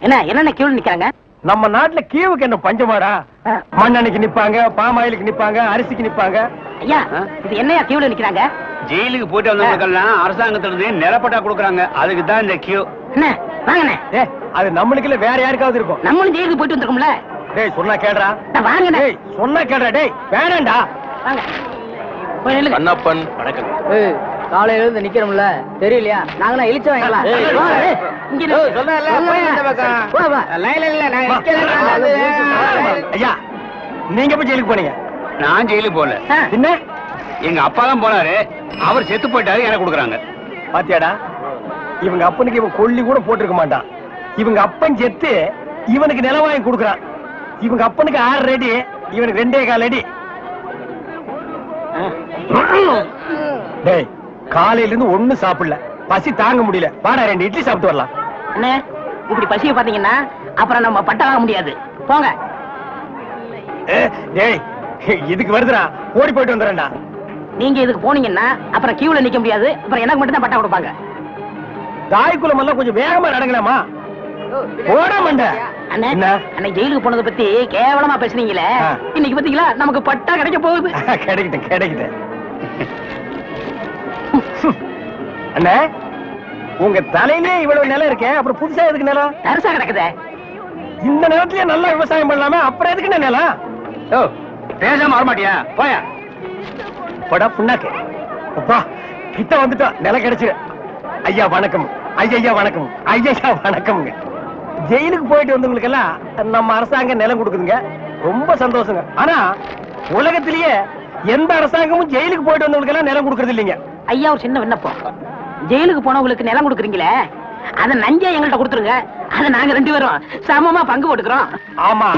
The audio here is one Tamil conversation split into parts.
என்ன என்னென்ன கியூல நிக்கிறாங்க? நம்ம நாட்டுல கீவுக்கு என்ன பஞ்சமாடா? மண்ணெண்ணைக்கு நிப்பாங்க, பாமாயிலுக்கு நிப்பாங்க, அரிசிக்கு நிப்பாங்க. ஐயா இது என்னையா கியூல நிக்கிறாங்க? ஜெயிலுக்கு போயிட்டு வந்தவங்களுக்கெல்லாம் அரசாங்கத்துல இருந்து நிலப்பட்டா கொடுக்குறாங்க. அதுக்கு தான் இந்த கியூ. என்ன வாங்கண்ணே. அது நம்மளுக்கு இல்ல வேற யாருக்காவது இருக்கும். நம்மளும் ஜெயிலுக்கு போயிட்டு வந்திருக்கோம்ல. டேய் சொன்னா கேடுறா. வாங்கண்ணே. டேய் சொன்னா கேடுறா. டேய் வேணாம்டா. வாங்க. போய் நில்லுங்க. கண்ணப்பன் வணக்கம். காலையில இருந்து நிக்கிறோம்ல தெரியலையா? நாங்களாம் இழிச்ச வாங்கலாம். ஐயா நீங்க போய் ஜெயிலுக்கு போனீங்க? நான் ஜெயிலுக்கு போல. என்ன எங்க அப்பா தான் போனாரு. அவர் செத்து போயிட்டாரு. எனக்கு கொடுக்குறாங்க. பாத்தியாடா இவங்க அப்பனுக்கு இவன் கொல்லி கூட போட்டிருக்க மாட்டான். இவங்க அப்பன் செத்து இவனுக்கு நிலம் வாங்கி கொடுக்குறான். இவங்க அப்பனுக்கு 6 அடி, இவனுக்கு 2.25 அடி. டேய் காலையில இருந்து ஒண்ணும் சாப்பிடல, பசி தாங்க முடியல. வாடா 2 இட்லி சாப்பிட்டு வரலாம். அண்ணே இப்படி பசிய பாத்தீங்கன்னா அப்புறம் நம்ம பட்ட வாங்க முடியாது. போங்க. டேய் இதுக்கு வருதுடா, ஓடி போயிட்டு வந்துடுறேன்டா. நீங்க இதுக்கு போனீங்கன்னா அப்புறம் கியூல நிக்க முடியாது. அப்புறம் எனக்கு மட்டும் தான் பட்டா கொடுப்பாங்க. தாய்க்குளம் எல்லாம் கொஞ்சம் வேகமா நடங்கலாமா? ஓட மாட்ட. அண்ணே அன்னைக்கு ஜெயிலுக்கு போனதை பத்தி கேவலமா பேசுனீங்களே, இன்னைக்கு பாத்தீங்களா நமக்கு பட்டா கிடைக்க போகுது. கிடைக்கிட்டேன் கிடைக்கிட்டேன். அண்ணே உங்க தலையிலே இவ்வளவு நிலம் இருக்கே, அப்புறம் புதுசா எதுக்கு நிலம்? தரிசா கிடக்குதே. இந்த நிலத்திலேயே நல்லா விவசாயம் பண்ணலாமே, அப்புறம் எதுக்கு நிலம்? ஓ பேசாம வரமாட்டியா? போயா போடா புண்ணாக்கு. அப்பா கிட்ட வந்துட்டோம், நிலம் கிடைச்சிரு. ஐயா வணக்கம். ஐயா வணக்கம். ஐயா வணக்கம்ங்க. ஜெயிலுக்கு போயிட்டு வந்தவங்களுக்கு எல்லாம் நம்ம அரசாங்கம் நிலம் கொடுக்குதுங்க, ரொம்ப சந்தோஷங்க. ஆனா உலகத்திலேயே எந்த அரசாங்கமும் ஜெயிலுக்கு போயிட்டு வந்தவங்களுக்கு எல்லாம் நிலம் கொடுக்கறது இல்லைங்க. ஐயா ஒரு சின்ன விண்ணப்பம். ஜெயிலுக்கு போனவங்களுக்கு நிலம் கொடுக்குறீங்களே, அத நஞ்சா எங்கள்கிட்ட கொடுத்துருங்க. அத நாங்க 2 பேரும் சமமா பங்கு போட்டுக்கிறோம். ஆமா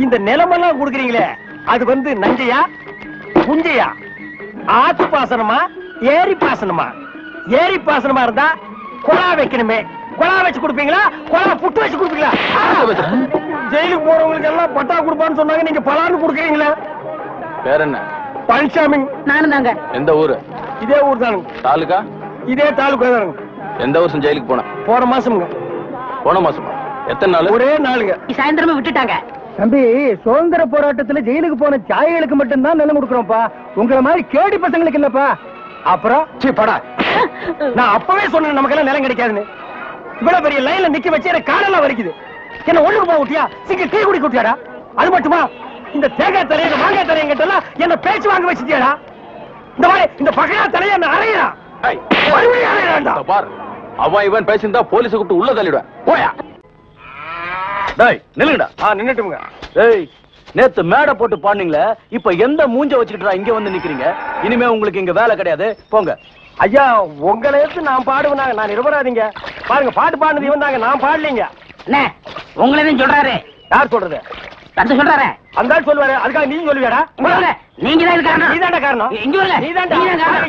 இந்த நிலமெல்லாம் கொடுக்குறீங்களே, அது வந்து நஞ்சையா புஞ்சையா, ஆத்து பாசனமா ஏரி பாசனமா? ஏரி பாசனமா இருந்தா குழா வைக்கணுமே, குழா வச்சு கொடுப்பீங்களா, குழா புட்டு வச்சு கொடுப்பீங்களா? ஜெயிலுக்கு போறவங்களுக்கு எல்லாம் பட்டா கொடுப்பான்னு சொன்னாங்க, நீங்க பலான்னு கொடுக்குறீங்களா? வேற என்ன? பழனிசாமி. நானும் தாங்க. எந்த ஊரு? இதே ஊர் தானுங்க. தாலுகா? இதே தாலுகா தானுங்க. எந்த வருஷம் ஜெயிலுக்கு போன? போன மாசம்ங்க. போன மாசமா? எத்தனை நாள்? ஒரே நாளுங்க. சாயந்தரமா விட்டுட்டாங்க. தம்பி சுதந்திர போராட்டத்துல ஜெயிலுக்கு போன சாய்களுக்கு மட்டும்தான் நிலம் கொடுக்குறோம்ப்பா, உங்களை மாதிரி கேடி பசங்களுக்கு இல்லப்பா. அப்புறம் படா நான் அப்பவே சொன்னேன் நமக்கு எல்லாம் நிலம் கிடைக்காதுன்னு. இவ்வளவு பெரிய லைன்ல நிக்க வச்சு எனக்கு காலெல்லாம் வலிக்குது. என்ன ஒண்ணுக்கு போக விட்டியா? சிங்க டீ குடி குட்டியாடா? அது மட்டுமா இந்த தேங்காய் தலைய மாங்காய் தலைய கிட்டலாம் என்ன பேச்சு வாங்க வச்சுட்டியாடா? இந்த மாதிரி இந்த பகையா தலைய என்ன அறையா? பார் அவன் இவன் பேசியிருந்தா போலீஸ் கூப்பிட்டு உள்ள தள்ளிடுவேன். போயா. டேய் நில்லுடா. நின்னுட்டுங்க. டேய் நேத்து மேடை போட்டு பாடுனீங்களே, இப்ப எந்த மூஞ்ச வச்சுக்கிட்டா இங்க வந்து நிக்கிறீங்க? இனிமே உங்களுக்கு இங்க வேலை கிடையாது, போங்க. ஐயா உங்களை எடுத்து நான் பாடுவேனாங்க, நான் நிரபராதிங்க. பாருங்க பாட்டு பாடுனது இவன் தாங்க, நான் பாடலீங்க. அண்ணே உங்களே சொல்றாரு. யார் சொல்றது? தந்து சொல்றாரு. அந்த ஆள் சொல்லுவாரு, அதுக்காக நீ சொல்லுவியாடா? நீங்க தான் காரணம். நீதான்டா காரணம். இங்க வரல. நீதான்டா.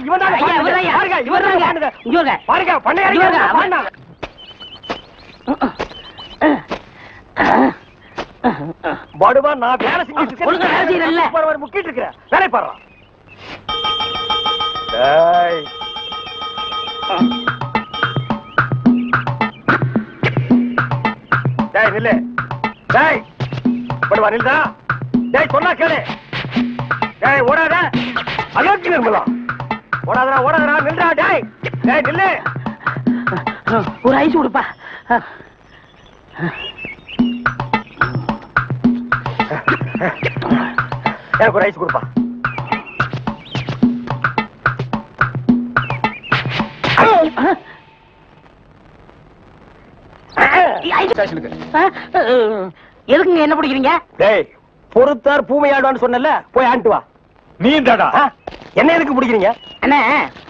இவன் தான் ஐயா இவர்தான். பாருங்க இவர்தான். இங்க வரல. பாருங்க பண்ணையாரிங்க பாடுனாங்க. படுவா நான் வேலை செஞ்சிட்டு ஒழுங்கா வேலை செய்யறல்ல. இருக்கேன். முக்கிட்டு இருக்கேன். வேலை பாருடா. டேய் டேய் நில்லு. டேய் படுவா நில்லுடா. டேய் சொன்னா கேளு. டேய் ஓடாத. அலோக்கி நிர்மலா. ஓடாதடா ஓடாதடா நில்லுடா. டேய் டேய் நில்லு. ஒரு ஐஸ் கொடுப்பா. எனக்கு ஒரு ஐஸ் கொடுப்பா. எதுக்குங்க என்ன பிடிக்கிறீங்க? டேய் பொறுத்தார் பூமையாடுவான்னு சொன்னல, போய் ஆண்டு வா. நீ தாடா என்ன எதுக்கு பிடிக்கிறீங்க? அண்ணே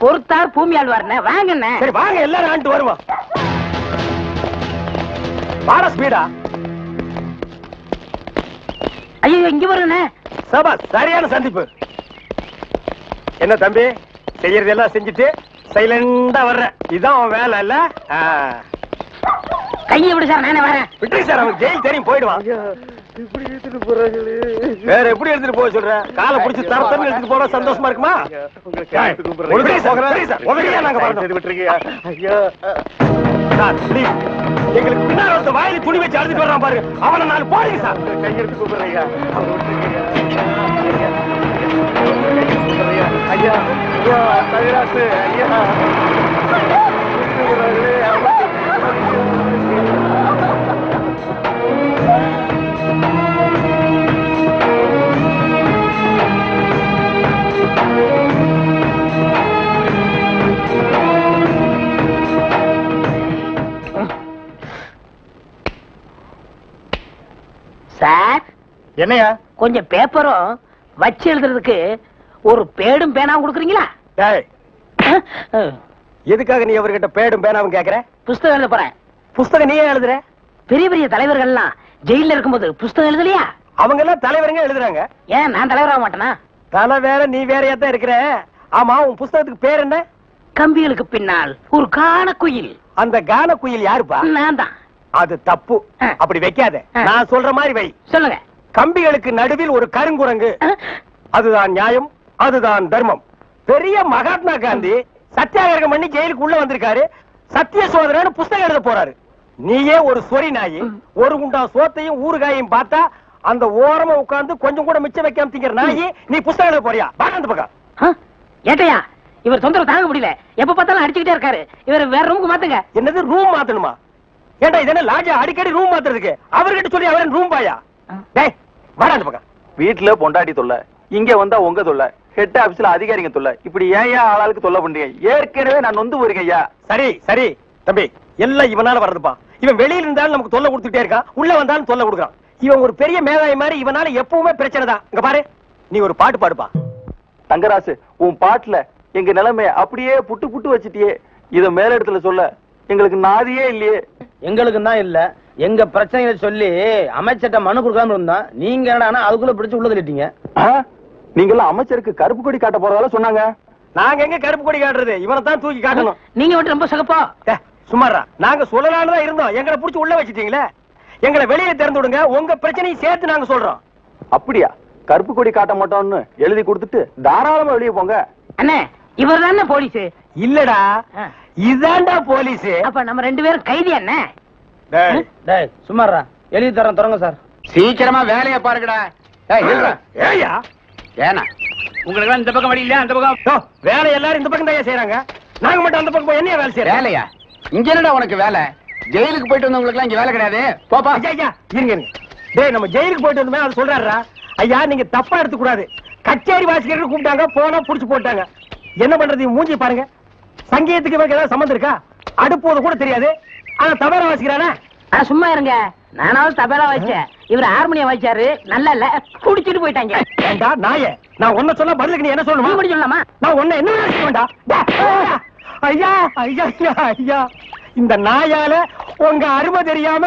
பொறுத்தார் பூமி ஆழ்வாருண்ணே, வாங்கண்ணே. சரி வாங்க எல்லாரும் ஆண்டு வருவோம். வாடா ஸ்பீடா. ஐயோ இங்க வருண்ணே. சபா சரியான சந்திப்பு. என்ன தம்பி செய்யறதெல்லாம் செஞ்சுட்டு சைலண்டா வர்ற, இதான் அவன் வேலை இல்ல? கையை விடு சார், நானே வரேன். விட்டுரு சார், அவன் ஜெயில் தெரியும் போயிடுவான். இப்படி எடுத்துட்டு போறாங்களே. வேற எப்படி எடுத்துட்டு போக சொல்ற? காலை பிடிச்சி தரத்தன்னு எடுத்துட்டு போனா சந்தோஷமா இருக்குமா? உங்களுக்கு நாங்க வரணும். ஐயா சார் please. எங்களுக்கு பின்னால் ஒருத்த வாயில துணி வச்சு அழுதுட்டு வர்றான் பாருங்க, அவனை 4 போடுங்க சார். கையெடுத்து கூப்பிடுறேன் ஐயா. அவர் ஐயா ஐயா தகராசு ஐயா சார் என்னையா? கொஞ்சம் பேப்பரும் வச்சு எழுதுறதுக்கு ஒரு பேடும் பேனாவும் கொடுக்குறீங்களா? டேய், எதுக்காக நீ அவர்கிட்ட பேடும் பேனாவும் கேக்குற? புஸ்தகம் எழுத போறேன். புஸ்தகம் நீயே எழுதுற? பெரிய பெரிய தலைவர்கள்லாம் ஜெயில இருக்கும்போது புஸ்தகம் எழுதலையா? அவங்க எல்லாம் தலைவருங்க எழுதுறாங்க. ஏன் நான் தலைவராக மாட்டேனா? தலை வேற நீ வேறையா தான் இருக்கிற. ஆமா, உன் புஸ்தகத்துக்கு பேர் என்ன? கம்பிகளுக்கு பின்னால் ஒரு காண குயில். அந்த கான குயில் யாருப்பா? நான் தான். அது தப்பு. அப்படி வைக்காத. நான் சொல்ற மாதிரி வை. சொல்லுங்க. கம்பிகளுக்கு நடுவில் ஒரு கருங்குரங்கு. அதுதான் நியாயம், அதுதான் தர்மம். பெரிய மகாத்மா காந்தி சத்தியாகிரகம் பண்ணி ஜெயிலுக்கு உள்ள வந்திருக்காரு. சத்திய சோதரன்னு புஸ்தகம் எழுத போறாரு. நீயே ஒரு சொறி நாயி, ஒரு குண்டா சோத்தையும் ஊறுகாயையும் பார்த்தா அந்த ஓரமா உட்கார்ந்து கொஞ்சம் கூட மிச்சம் வைக்காம திங்கிற நாயி, நீ புஸ்தகம் எழுத போறியா? பாரந்த பக்கம். ஏட்டையா, இவர் தொந்தரவு தாங்க முடியல. எப்ப பார்த்தாலும் அடிச்சுக்கிட்டே இருக்காரு. இவர் வேற ரூமுக்கு மாத்துங்க. என்னது ரூம் மாத்தணுமா? ஏண்டா இது என்ன லாட்ஜா அடிக்கடி ரூம் மாத்துறதுக்கு? அவர்கிட்ட சொல்லி அவரன் ரூம் பாயா? டேய் வாடா அந்த பக்கம். வீட்டுல பொண்டாட்டி தொல்லை, இங்க வந்தா உங்க தொல்லை, ஹெட் ஆபீஸ்ல அதிகாரிங்க தொல்லை, இப்படி ஏன் ஆளாளுக்கு தொல்லை பண்றீங்க? ஏற்கனவே நான் நொந்து போயிருக்கேன் ஐயா. சரி சரி தம்பி, எல்லாம் இவனால வர்றதுப்பா. இவன் வெளியில இருந்தாலும் நமக்கு தொல்லை கொடுத்துட்டே இருக்கான், உள்ள வந்தாலும் தொல்லை கொடுக்குறான். இவன் ஒரு பெரிய மேதாவி மாதிரி, இவனால எப்பவுமே பிரச்சனை தான். இங்க பாரு, நீ ஒரு பாட்டு பாடுப்பா. தங்கராசு, உன் பாட்டுல எங்க நிலைமை அப்படியே புட்டு புட்டு வச்சிட்டியே. இத மேல இடத்துல சொல்ல எங்களுக்கு நாதியே இல்லையே. எங்களுக்கு தான் இல்ல, எங்க பிரச்சனைகளை சொல்லி அமைச்சர்ட்ட மனு கொடுக்காம இருந்தா நீங்க என்னடா அதுக்குள்ள பிடிச்சு உள்ள தள்ளிட்டீங்க. நீங்களும் அமைச்சருக்கு கருப்பு கொடி காட்ட போறதால சொன்னாங்க. நாங்க எங்க கருப்பு கொடி காட்டுறது? இவனை தான் தூக்கி காட்டணும். நீங்க மட்டும் ரொம்ப சகப்பா. சுமாரா, நாங்க சொல்லலான்னு தான் இருந்தோம். எங்களை புடிச்சு உள்ள வச்சிட்டீங்களே. எங்களை வெளியே திறந்து விடுங்க, உங்க பிரச்சனையை சேர்த்து நாங்க சொல்றோம். அப்படியா? கருப்பு கொடி காட்ட மாட்டோம்னு எழுதி கொடுத்துட்டு தாராளமா வெளியே போங்க. அண்ணே, இவர் தானே போலீஸ்? இல்லடா, இதாண்டா போலீஸ். அப்ப நம்ம 2 பேரும் கைதி அண்ணே. டேய் சும்மாறா, எழுதி தரேன் தொடங்க சார். சீக்கிரமா வேலையை பாருங்கடா. ஏயா ஏனா உங்களுக்கு இந்த பக்கம் வழி இல்ல, அந்த பக்கம் வேலை எல்லாரும் இந்த பக்கம் தான் செய்யறாங்க. நாங்க மட்டும் அந்த பக்கம் போய் என்ன வேலை செய்யறோம்? வேலையா? இங்க என்னடா உனக்கு வேலை? ஜெயிலுக்கு போயிட்டு வந்தவங்களுக்கு எல்லாம் இங்க வேலை கிடையாது. போப்பா. ஐயா இருங்க. டேய், நம்ம ஜெயிலுக்கு போயிட்டு வந்தோமே, அது சொல்றாருடா. ஐயா நீங்க தப்பா எடுத்து கூடாது. கச்சேரி வாசிக்கிறதுக்கு கூப்பிட்டாங்க, போனா புடிச்சு போட்டாங்க. என்ன பண்றது? மூஞ்சி பாருங்க. சங்கீதத்துக்கு இவருக்கு ஏதாவது சம்பந்தம் இருக்கா? அடுப்போது கூட தெரியாது, ஆனா தபேலா வாசிக்கிறானே. சும்மா இருங்க, நானாவது தபேலா வாய்ச்சேன், இவர் ஹார்மோனியம் வாய்ச்சாரு. நல்லா இல்ல, குடிச்சிட்டு போயிட்டாங்க. ஏண்டா நாயே, நான் ஒன்ன சொன்னா பதிலுக்கு நீ என்ன சொல்லணுமா? நீ மட்டும் சொல்லலாமா? நான் ஒன்ன என்ன செய்ய வேண்டாம். ஐயா ஐயா ஐயா, இந்த நாயால உங்க அருமை தெரியாம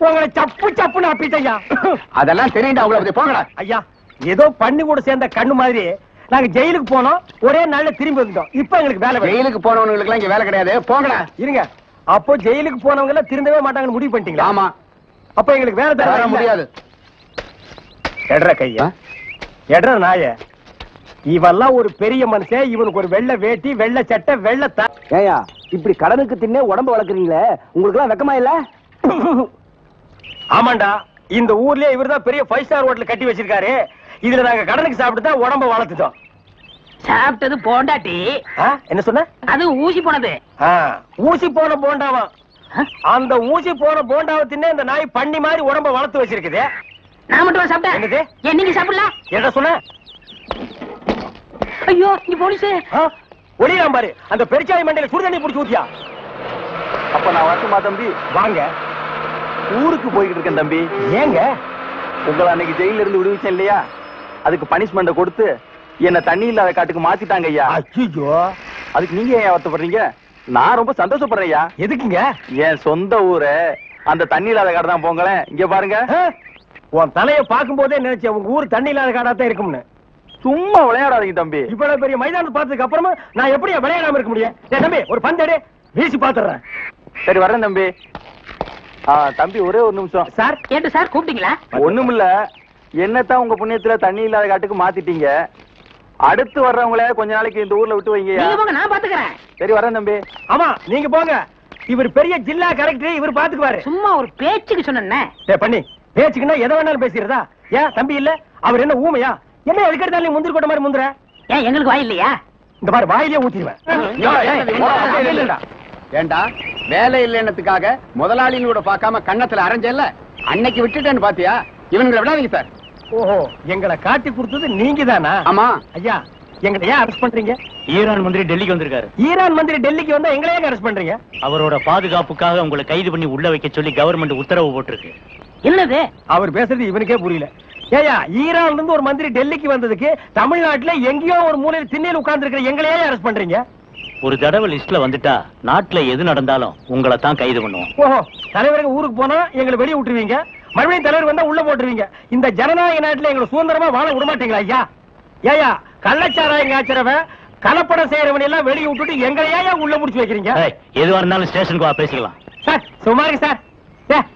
உங்களை சப்பு சப்புன்னு அப்பிட்டையா. அதெல்லாம் தெரியும்டா உங்களுக்கு. போங்கடா. ஐயா, ஏதோ பண்ணி கூட சேர்ந்த கண்ணு மாதிரி நாங்க ஜெயிலுக்கு போனோம், ஒரே நாள்ல திரும்பி வந்துட்டோம். இப்ப எங்களுக்கு வேலை வேணும். ஜெயிலுக்கு போனவங்களுக்கு எல்லாம் இங்க வேலை கிடையாது. போங்கடா. இருங்க, அப்போ ஜெயிலுக்கு போனவங்க எல்லாம் திருந்தவே மாட்டாங்கன்னு முடிவு பண்ணிட்டீங்களா? ஆமா. அப்ப எங்களுக்கு வேலை தர முடியாது. எட்ற கையா, எட்ற நாய. இவெல்லாம் ஒரு பெரிய மனுஷன், இவனுக்கு ஒரு வெள்ளை வேட்டி, வெள்ளை சட்டை, வெள்ளை தா. ஏயா இப்படி கடனுக்கு தின்னே உடம்பு வளர்க்குறீங்களே, உங்களுக்கு எல்லாம் வெக்கமா இல்ல? ஆமாண்டா, இந்த ஊர்லயே இவர்தான் பெரிய 5 ஸ்டார் ஹோட்டல் கட்டி வச்சிருக்காரு. இதுல நாங்க கடனுக்கு சாப்பிட்டு தான் உடம்ப வளர்த்துட்டோம். சாப்பிட்டது போண்டாட்டி. என்ன சொன்ன? அது ஊசி போனது. ஊசி போன போண்டாவா? அந்த ஊசி போன போண்டாவை தின்னே இந்த நாய் பண்ணி மாதிரி உடம்ப வளர்த்து வச்சிருக்குது. நான் மட்டும் சாப்பிட்டேன். என்னது? ஏன் நீங்க சாப்பிடலாம்? என்ன சொன்ன? ஐயோ, இங்க போலீஸ். ஒளியாம் பாரு, அந்த பெருச்சாய் மண்டையில சுடுதண்ணி புடிச்சு ஊத்தியா. அப்ப நான் வரட்டுமா தம்பி? வாங்க. ஊருக்கு போய்கிட்டு இருக்கேன் தம்பி. ஏங்க? உங்களை அன்னைக்கு ஜெயில இருந்து விடுவிச்சேன் இல்லையா, அதுக்கு பனிஷ்மெண்ட கொடுத்து என்ன தண்ணி இல்லாத காட்டுக்கு மாத்திட்டாங்க ஐயா. ஐயோ, அதுக்கு நீங்க ஏன் வருத்தப்படுறீங்க? நான் ரொம்ப சந்தோஷப்படுறேன் ஐயா. எதுக்குங்க? என் சொந்த ஊரு அந்த தண்ணி இல்லாத காடு தான். போங்களேன், இங்க பாருங்க. உன் தலைய பாக்கும் போதே நினைச்சேன் உங்க ஊர் தண்ணி இல்லாத காடா தான் இருக்கும்னு. சும்மா விளையாடாதீங்க தம்பி. இவ்வளவு பெரிய மைதானம் பார்த்ததுக்கு அப்புறமா நான் எப்படியா விளையாடாம இருக்க முடியும்? தம்பி, ஒரு பந்தடி வீசி பாத்துறேன். சரி வரேன் தம்பி. தம்பி ஒரே ஒரு நிமிஷம். சார் கேட்டு சார் கூப்பிட்டீங்களா? ஒண்ணுமில்ல, என்னத்தான் உங்க புண்ணியத்துல தண்ணி இல்லாத காட்டுக்கு மாத்திட்டீங்க. அடுத்து வர்றவங்கள கொஞ்ச நாளைக்கு இந்த ஊர்ல விட்டு வைங்க. நீங்க போங்க, நான் பாத்துக்கிறேன். சரி வரேன் தம்பி. ஆமா, நீங்க போங்க. இவர் பெரிய ஜில்லா கலெக்டர், இவர் பாத்துக்குவாரு. சும்மா ஒரு பேச்சுக்கு சொன்னேன். பண்ணி பேச்சுக்குன்னா எதை வேணாலும் பேசிடுறதா? ஏன் தம்பி இல்ல? அவர் என்ன ஊமையா? என்ன எதுக்கெடுத்தாலும் முந்திரி கொட்ட மாதிரி முந்துற? ஏன் எங்களுக்கு வாய் இல்லையா? இந்த மாதிரி வாயிலே ஊத்திடுவேன். ஏண்டா வேலை இல்லைன்னதுக்காக முதலாளிகளோட பார்க்காம கண்ணத்துல அரைஞ்சல்ல, அன்னைக்கு விட்டுட்டேன்னு பாத்தியா? இவங்களை விடாதீங்க சார். ஓஹோ, எங்களை காட்டி கொடுத்தது நீங்க தானா? ஆமா ஐயா, எங்களை ஏன் அரெஸ்ட் பண்றீங்க? ஈரான் மந்திரி டெல்லிக்கு வந்திருக்காரு. ஈரான் மந்திரி டெல்லிக்கு வந்தா எங்களை ஏன் அரெஸ்ட் பண்றீங்க? அவரோட பாதுகாப்புக்காக உங்களை கைது பண்ணி உள்ள வைக்க சொல்லி கவர்மெண்ட் உத்தரவு போட்டிருக்கு. என்னது அவர் பேசுறது இவனுக்கே புரியல. ஏயா, ஈரான்ல இருந்து ஒரு மந்திரி டெல்லிக்கு வந்ததுக்கு தமிழ்நாட்டுல எங்கேயோ ஒரு மூலையில் திண்ணையில் உட்கார்ந்து இருக்கிற எங்களையே அரெஸ்ட் பண்றீங்க? ஒரு தடவை லிஸ்ட்ல வந்துட்டா நாட்டுல எது நடந்தாலும் உங்களை தான் கைது பண்ணுவோம். ஓஹோ, தலைவருக்கு ஊருக்கு போனா எங்களை வெளியே விட்டுருவீங்க, மறுபடியும் தலைவர் வந்தா உள்ள போட்டுருவீங்க. இந்த ஜனநாயக நாட்டுல எங்களை சுதந்திரமா வாழ விட மாட்டீங்களா ஐயா? ஏயா, கள்ளச்சாராயம் காய்ச்சறவன் கலப்படம் செய்யறவன் எல்லாம் வெளியே விட்டுட்டு எங்களையா உள்ள முடிச்சு வைக்கிறீங்க? எதுவா இருந்தாலும் ஸ்டேஷனுக்கு வா, பேசிக்கலாம். சார் சுமாரி சார்,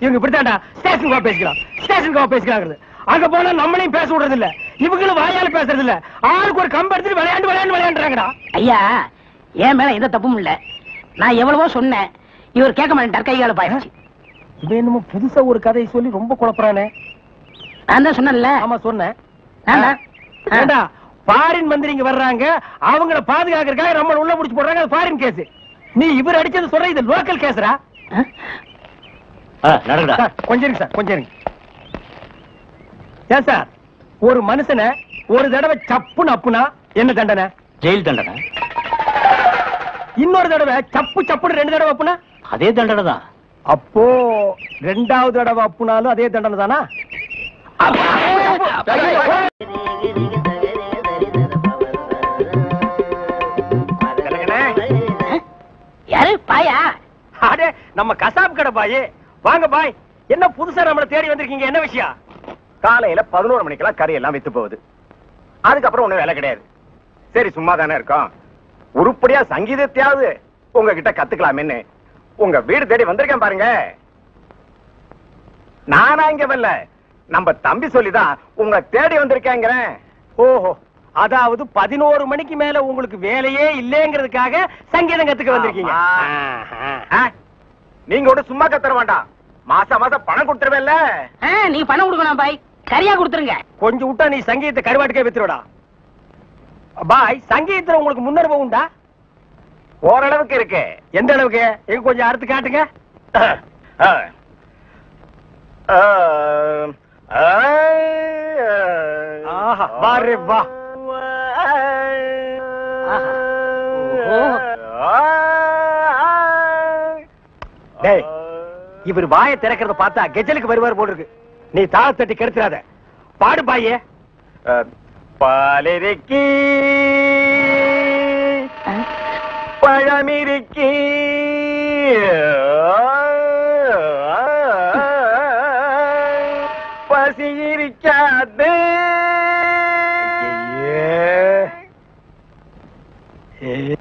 இவங்க இப்படித்தான்டா ஸ்டேஷனுக்கு வா பேசிக்கலாம், ஸ்டேஷனுக்கு வா பேசிக்கலாம். அங்க போனா நம்மளையும் பேச விடுறது இல்ல, இவங்களும் வாயால பேசுறது இல்ல. ஆளுக்கு ஒரு கம்பு எடுத்துட்டு விளையாண்டுறாங்கடா. ஐயா, என் மேல எந்த தப்பும் இல்ல. நான் எவ்வளவோ சொன்னேன், இவர் கேட்க மாட்டேன். கைகால பாயிடுச்சு. இவன் என்னமோ புதுசா ஒரு கதையை சொல்லி ரொம்ப குழப்பறானே. நான் தான் சொன்னேன்ல. ஆமா சொன்னேன். ஏண்டா ஃபாரின் மந்திரிங்க வர்றாங்க, அவங்கள பாதுகாக்கிறதுக்காக நம்ம உள்ள முடிச்சு போடுறாங்க, அது ஃபாரின் கேஸ். நீ இவர் அடிச்சது சொல்ற, இது லோக்கல் கேஸ்ரா. நடக்குதா? கொஞ்சம் இருங்க சார், கொஞ்சம் இருங்க. ஏன் சார், ஒரு மனுஷனை ஒரு தடவை சப்புன்னு அப்புனா என்ன தண்டனை? ஜெயில் தண்டனை. இன்னொரு தடவை சப்பு சப்புன்னு 2 தடவை அப்புனா அதே தண்டனை தான். அப்போ 2வது தடவை அப்புனாலும் அதே தண்டனை தானா? யாரு பாயா? அடே, நம்ம கசாப் கடை பாய். வாங்க பாய், என்ன புதுசா நம்மள தேடி வந்திருக்கீங்க? என்ன விஷயம்? காலையில 11 மணிக்கெல்லாம் கறி எல்லாம் வித்து போகுது. அதுக்கப்புறம் ஒண்ணும் வேலை கிடையாது. சரி, சும்மா தானே இருக்கோம், உருப்படியா சங்கீதத்தையாவது உங்ககிட்ட கத்துக்கலாமேன்னு உங்க வீடு தேடி வந்திருக்கேன் பாருங்க. நானா இங்க வரல, நம்ம தம்பி சொல்லிதான் உங்க தேடி வந்திருக்கேங்கிறேன். ஓஹோ, அதாவது 11 மணிக்கு மேல உங்களுக்கு வேலையே இல்லங்கிறதுக்காக சங்கீதம் கத்துக்க வந்திருக்கீங்க. நீங்க கூட சும்மா கத்துற வேண்டாம், மாசம் மாசம் பணம் கொடுத்துருவேல்ல. நீ பணம் கொடுக்கணும் பாய், சரியா கொடுத்துருங்க. கொஞ்சம் விட்டா நீ சங்கீதத்தை கருவாட்டுக்கே வித்துருடா. பாய், சங்கீதத்துல உங்களுக்கு முன்னனுபவம் உண்டா? ஓரளவுக்கு இருக்கு. எந்த அளவுக்கு? எங்க கொஞ்சம் அறுத்து காட்டுங்க. ஆஹா, வாரே வா. டேய், இவர் வாயை திறக்கிறத பார்த்தா கெஜலுக்கு வருவார் போல இருக்கு. நீ தாள தட்டி கெடுத்துறாத, பாடு பாயே. பாலிருக்கி பழமிருக்கி பசி இருக்காது.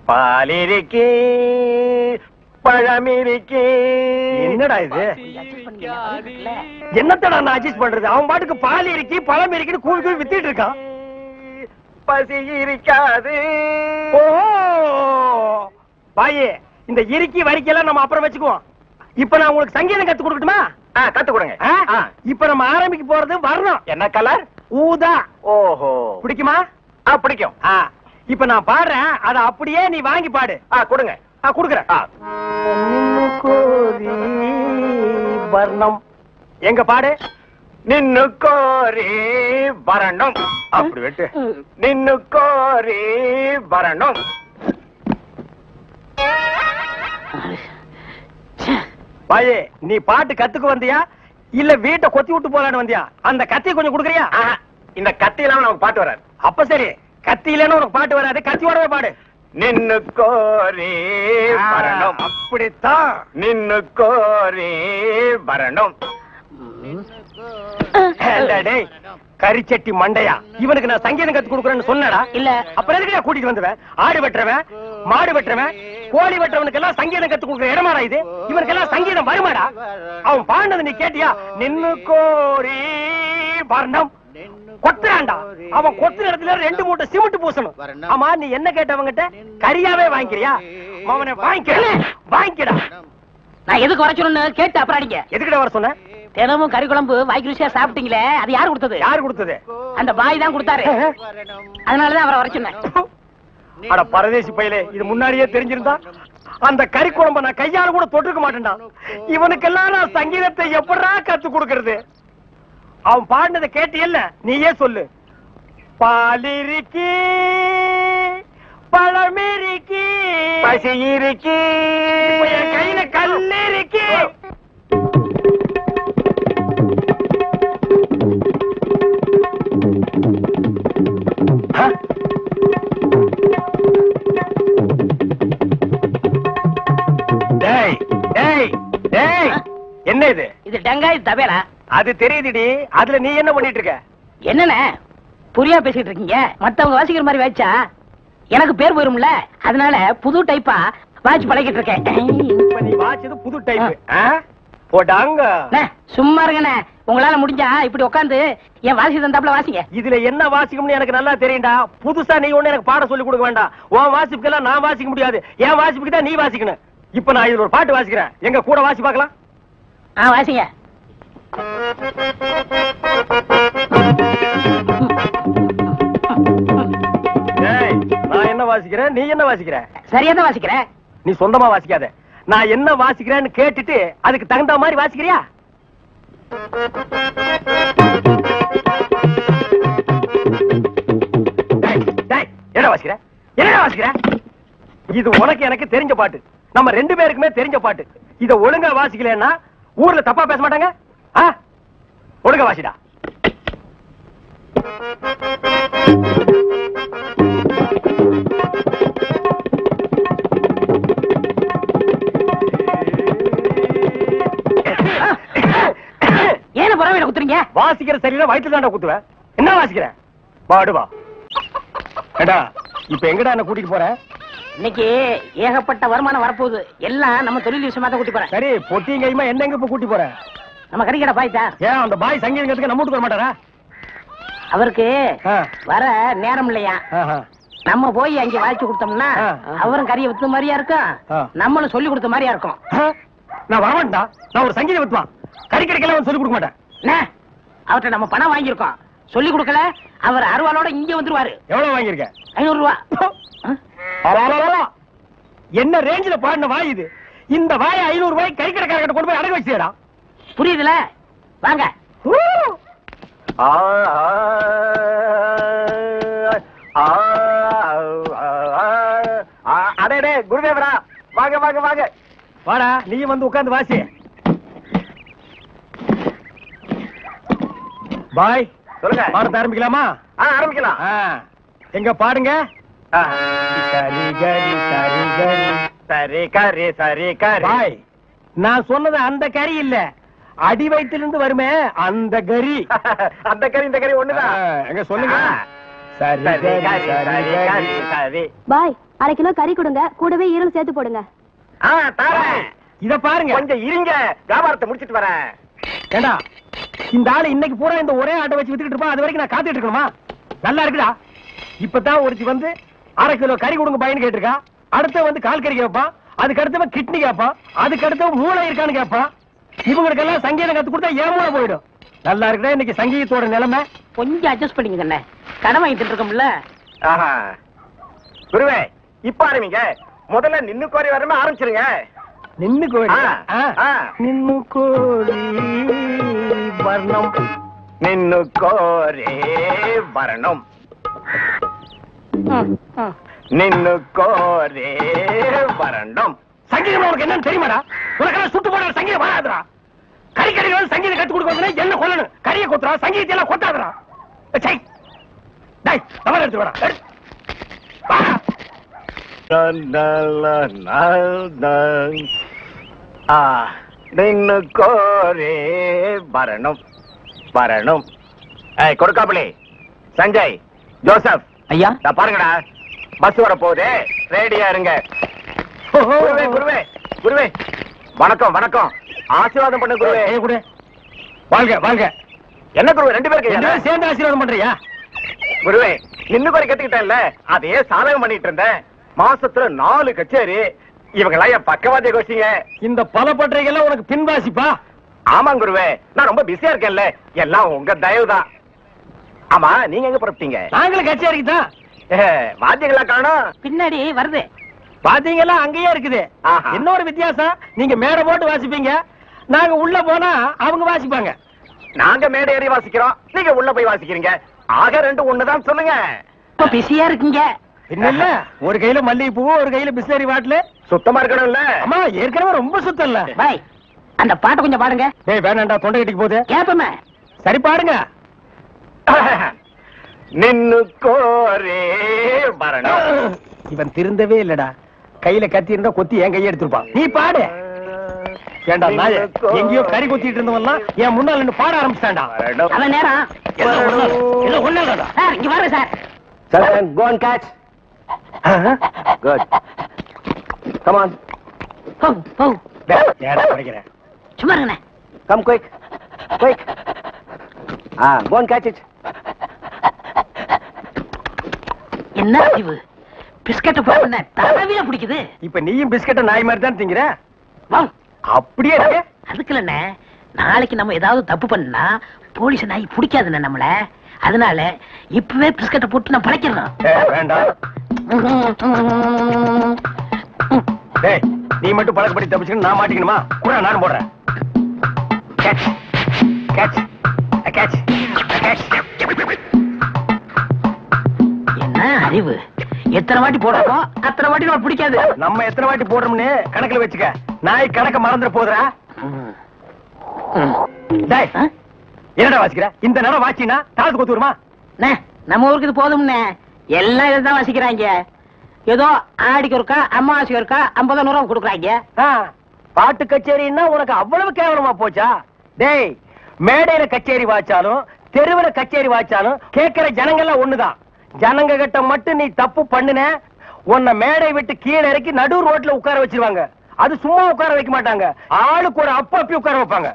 பாலிருக்கி பழமிருக்கி. என்னடா இது? என்னத்தடா நான் அட்ஜஸ்ட் பண்றது? அவன் பாட்டுக்கு பால் இருக்கி பழம் இருக்குன்னு கூவி கூவி வித்திட்டு இருக்கான். பசி இருக்காது. ஓஹோ பாயே, இந்த இறுக்கி வரிக்கெல்லாம் நம்ம அப்புறம் வச்சுக்குவோம். இப்ப நான் உங்களுக்கு சங்கீதம் கத்து கொடுக்கட்டுமா? கத்து கொடுங்க. இப்ப நம்ம ஆரம்பிக்க போறது வரணும். என்ன கலர்? ஊதா. ஓஹோ, பிடிக்குமா? பிடிக்கும். இப்ப நான் பாடுறேன், அத அப்படியே நீ வாங்கி பாடு. கொடுங்க. கொடுக்குறேன். வர்ணம் எங்க பாடு. நின்னு கோரி வரணும். அப்படி வெட்டு. நின்னு கோரி வரணும். பாயே, நீ பாட்டு கத்துக்கு வந்தியா இல்ல வீட்டை கொத்தி விட்டு போலான்னு வந்தியா? அந்த கத்தி கொஞ்சம் குடுக்குறியா? இந்த கத்தி இல்லாம நமக்கு பாட்டு வராது. அப்ப சரி, கத்தி இல்லன்னு உனக்கு பாட்டு வராது, கத்தியோடவே பாடு. நின்னு கோரி வரணும். அப்படித்தான். நின்னு கோரி வரணும். டேய், கரிச்சட்டி மண்டையா, இவனுக்கு நான் சங்கீதம் கத்து கொடுக்குறேன்னு சொன்னடா இல்ல. அப்புறம் எதுக்கு கூட்டிட்டு வந்துவேன்? ஆடு வெட்டுறவன், மாடு வெட்டுறவன், கோழி வெட்டுறவனுக்கு எல்லாம் சங்கீதம் கத்து கொடுக்குற இடமாடா இது? இவனுக்கு எல்லாம் சங்கீதம் வருமாடா? அவன் பாடினது நீ கேட்டியா? நின்னு கோரி வர்ணம். கொத்துறான்டா. அவன் கொத்துற இடத்துல 2 மூட்டை சிமெண்ட் பூசணும். ஆமா, நீ என்ன கேட்டவங்கிட்ட? கரியாவே வாங்கிக்கிறியா? அவனை வாங்கிக்கடா. நான் எதுக்கு வர சொன்னு கேட்டு அப்புறம் அடிங்க. எதுக்கிட்ட வர சொன்ன? தினமும் கறி குழம்பு வாய்க்கு ருசியா சாப்பிட்டீங்களே, அது யாரு கொடுத்தது? யாரு கொடுத்தது? அந்த பாய் தான் கொடுத்தாரு. அதனாலதான் அவரை வர சொன்னேன். அட பரதேசி பையலே, இது முன்னாடியே தெரிஞ்சிருந்தா அந்த கறி குழம்ப நான் கையால கூட தொட்டுக்க மாட்டேன்டா. இவனுக்கெல்லாம் நான் சங்கீதத்தை எப்படா கத்து கொடுக்கறது? அவன் பாடினதை கேட்டியல்ல, நீயே சொல்லு. பாலிருக்கி பழமிருக்கி பசி இருக்கி என் கையில கல்லு இருக்கி. என்ன இது? இது டங்காய் தவேலா. அது தெரியுதுடி. அதுல நீ என்ன பண்ணிட்டு இருக்க? என்னண்ணே புரியா பேசிட்டு இருக்கீங்க? மத்தவங்க வாசிக்கிற மாதிரி வாய்ச்சா எனக்கு பேர் போயிரும்ல, அதனால புது டைப்பா வாட்ச் பழகிட்டு இருக்கேன். இப்ப நீ வாச்சது புது டைப். போடாங்க. சும்மா இருங்கண்ணே, உங்களால முடிஞ்சா இப்படி உட்காந்து என் வாசி தந்தாப்புல வாசிங்க. இதுல என்ன வாசிக்கும்னு எனக்கு நல்லா தெரியும்டா. புதுசா நீ ஒண்ணு எனக்கு பாட சொல்லி கொடுக்க வேண்டாம். உன் வாசிப்புக்கெல்லாம் நான் வாசிக்க முடியாது. என் வாசிப்புக்கு தான் நீ வாசிக்கணும். இப்ப நான் இதுல ஒரு பாட்டு வாசிக்கிறேன், எங்க கூட வாசி பார்க்கலாம். வாசிங்க. நான் என்ன வாசிக்கிறேன், நீ என்ன வாசிக்கிற? சரியா தான் வாசிக்கிற. நீ சொந்தமா வாசிக்காத. நான் என்ன வாசிக்கிறேன்னு கேட்டுட்டு அதுக்கு தகுந்த மாதிரி வாசிக்கிறியா? என்ன வாசிக்கிற? என்ன வாசிக்கிற? இது உனக்கு எனக்கு தெரிஞ்ச பாட்டு, நம்ம ரெண்டு பேருக்குமே தெரிஞ்ச பாட்டு. இத ஒழுங்கா வாசிக்கலன்னா ஊர்ல தப்பா பேச மாட்டாங்க. ஒழுங்கா வாசிடா. ஏன புறவையில குத்துறீங்க? வாசிக்கிற சரியில்லை, வயிற்று தாண்டா குத்துவேன். என்ன வாசிக்கிற? பாடுவா. ஏடா இப்ப எங்கடா என்ன கூட்டிட்டு போற? இன்னைக்கு ஏகப்பட்ட வருமானம் வரப்போகுது. எல்லாம் நம்ம தொழில் விஷயமா தான் கூட்டி போறேன். சரி, பொட்டியும் கைமா என்ன எங்க இப்ப கூட்டி போற? நம்ம கறிக்கடை பாய்த்தா. ஏன் அந்த பாய் சங்கீதத்துக்கு நம்ம வீட்டுக்கு வர மாட்டாரா? அவருக்கு வர நேரம் இல்லையா. நம்ம போய் அங்க வாய்ச்சி கொடுத்தோம்னா அவரும் கறியை வித்த மாதிரியா இருக்கும், நம்மளும் சொல்லி கொடுத்த மாதிரியா இருக்கும். நான் வரமாட்டா. நான் ஒரு சங்கீத வித்துவான். கறிக்கடைக்கெல்லாம் சொல்லி கொடுக்க மாட்டேன். அவர்கிட்ட நம்ம பணம் வாங்கியிருக்கோம், சொல்லி கொடுக்கல. அவர் அருவாளோட இங்க வந்துருவாரு. எவ்வளவு வாங்கியிருக்க? 500 ரூபா. என்ன ரேஞ்சில பாடின வாய் இது? இந்த வாய் 500 ரூபாய் கறிக்கடைக்காரர்கிட்ட கொண்டு போய் அடகு வச்சுடா. புரியுதுல? வாங்க. அடே குருதேவரா, வாங்க வாங்க வாங்க. வாடா, நீ வந்து உட்கார்ந்து வாசி. பாய் சொல்லுங்க, பாடத்தை ஆரம்பிக்கலாமா? ஆரம்பிக்கலாம். எங்க பாடுங்க. சரி கரி சரி கரி சரி கரி சரி கரி. பாய், நான் சொன்னது அந்த கறி இல்ல, அடி வயிற்றிலிருந்து வருமே அந்த கறி. அந்த கறி இந்த கறி ஒண்ணுதான். எங்க சொல்லுங்க. சரி சரி கரி சரி. பாய், 1/2 கிலோ கறி கொடுங்க, கூடவே ஈரல் சேர்த்து போடுங்க. இத பாருங்க, கொஞ்சம் இருங்க, வியாபாரத்தை முடிச்சிட்டு வரேன். ஏண்டா, இந்த ஆளு இன்னைக்கு பூரா இந்த ஒரே ஆட்டை வச்சு வித்துக்கிட்டு இருப்பான். அது வரைக்கும் நான் காத்துட்டு இருக்கணுமா? நல்லா இருக்குடா. இப்பதான் ஒருத்தி வந்து 1/2 கிலோ கறி கொடுங்க பாயின்னு கேட்டிருக்கா. அடுத்த வந்து கால் கறி கேட்பான், அதுக்கு அடுத்தவன் கிட்னி கேட்பான், அதுக்கு அடுத்தவன் மூளை இருக்கான்னு கேட்பான். இவங்களுக்கு எல்லாம் சங்கீதம் கத்து கொடுத்தா ஏன் மூளை போயிடும். நல்லா இருக்குடா இன்னைக்கு சங்கீதத்தோட நிலைமை. கொஞ்சம் அட்ஜஸ்ட் பண்ணிக்க கண்ணே, கடன் வாங்கிட்டு இருக்கோம்ல. குருவே, இப்ப ஆரம்பிங்க. முதல்ல நின்னு கோரி வரமே ஆரம்பிச்சிருங்க. நின்னு கோரி நின்னு கோரி வர்ணம் நின்னு கோரி வர்ணம் நின்னு கோரி வர்ணம். சங்கீதம் உனக்கு என்னன்னு தெரியுமாடா? உனக்கு சுட்டு போட சங்கீதம் வராதுடா. கறிக்கடைகள் சங்கீதம் கத்து கொடுக்க என்ன கொல்லணும்? கறியை கொத்துறா, சங்கீதத்தை எல்லாம் கொத்தாதுடா. தவறு எடுத்து வாடா. நின்னு கோரே வரணும் வரணும். கொடுக்காமலே சஞ்சய், ஜோசப், ஐயா பாருங்கடா, பஸ் வர போகுது, ரெடியா இருங்க. குருவே குருவே குருவே, வணக்கம் வணக்கம். ஆசீர்வாதம் பண்ண குருவே. வாழ்க வாழ்க. என்ன குருவே, 2 பேருக்கு சேர்ந்து ஆசீர்வாதம் பண்றியா? குருவே, நின்னு கோரி கத்துக்கிட்டேன்ல, அதையே சாதகம் பண்ணிட்டு இருந்தேன். மாசத்துல 4 கச்சேரி, இவங்கெல்லாம் என் பக்கவாதிய கோஷ்டிங்க. இந்த பலப்பற்றைகள்லாம் உனக்கு பின்வாசிப்பா? ஆமாங்க குருவே, நான் ரொம்ப பிஸியா இருக்கேன்ல, எல்லாம் உங்க தயவுதான். ஆமா, நீங்க எங்க புறப்பட்டீங்க? நாங்களும் கச்சேரிக்கு தான். வாத்தியங்களா காணோம்? பின்னாடி வருது. பாத்தீங்களா, அங்கேயே இருக்குது. ஆஹா. இன்னொரு வித்தியாசம், நீங்க மேடை போட்டு வாசிப்பீங்க, நாங்க உள்ள போனா அவங்க வாசிப்பாங்க. நாங்க மேடை ஏறி வாசிக்கிறோம், நீங்க உள்ள போய் வாசிக்கிறீங்க. ஆக ரெண்டு ஒண்ணுதான் சொல்லுங்க. இப்ப பிஸியா இருக்கீங்க. இல்ல ஒரு கையில மல்லிகை பூ, ஒரு கையில பிஸ்லரி பாட்டில். சுத்தமா இருக்கணும்ல? அம்மா ஏற்கனவே ரொம்ப சுத்தம் இல்ல. பாய், அந்த பாட்டை கொஞ்சம் பாடுங்க. டேய் வேணாண்டா, தொண்டை கட்டிக்கு போகுது. கேப்பமே. சரி பாடுங்க. நின்னு கோரே வரணும். இவன் திருந்தவே இல்லடா. கையில கத்தி இருந்தா கொத்தி என் கையை எடுத்துருப்பான். நீ பாடு. ஏண்டா நாயே, எங்கேயோ கறி கொத்திட்டு இருந்தவன்லாம் என் முன்னால நின்னு பாட ஆரம்பிச்சிட்டான்டா. அவன் நேரம். எல்லாம் ஒண்ணாடா. சார் இங்க வாங்க sir. Sir, go and catch. Good. Come on. போ போ. ஏடா படிக்கிறேன். சும்மா இருங்கண்ணே. Come quick. Quick. Go and catch it. என்ன அறிவு? பிஸ்கட் போடுன தடவில பிடிக்குது. இப்ப நீயும் பிஸ்கட்ட நாய் மாதிரி தான் திங்கிற. வா. அப்படியே இருக்கு. அதுக்கு இல்லண்ணே, நாளைக்கு நம்ம ஏதாவது தப்பு பண்ணா போலீஸ் நாய் பிடிக்காதுண்ணே நம்மள. அதனால இப்பவே பிஸ்கட்டை போட்டு நான் பழைக்கிறேன். வேண்டாம். டேய், நீ மட்டும் பழக்கப்படி தப்பிச்சுன்னு நான் மாட்டிக்கணுமா? கூட நானும் போடுறேன். Catch. Catch. Catch. Catch. என்ன அறிவு? எத்தனை வாட்டி போடுறோமோ அத்தனை வாட்டி நம்ம பிடிக்காது. நம்ம எத்தனை வாட்டி போடுறோம்னு கணக்குல வச்சுக்க. நாய் கணக்க மறந்துட போதுடா. டேய், என்னடா வாசிக்கிற? இந்த நேரம் வாசினா தாளத்து கொத்து வருமா? நம்ம ஊருக்கு இது போதும்னே. எல்லாம் இதுதான் வாசிக்கிறாங்க. ஏதோ ஆடிக்கு ஒருக்கா அம்மாவாசைக்கு ஒருக்கா 50 ரூபா கொடுக்குறாங்க. பாட்டு கச்சேரின்னா உனக்கு அவ்வளவு கேவலமா போச்சா? டேய், மேடையில கச்சேரி வாச்சாலும் தெருவுல கச்சேரி வாச்சாலும் கேட்கிற ஜனங்கள்லாம் ஒண்ணுதான். ஜனங்க கிட்ட மட்டும் நீ தப்பு பண்ணுன, உன்னை மேடை விட்டு கீழே இறக்கி நடு ரோட்ல உட்கார வச்சிருவாங்க. அது சும்மா உட்கார வைக்க மாட்டாங்க, ஆளுக்கு ஒரு அப்பி உட்கார வைப்பாங்க.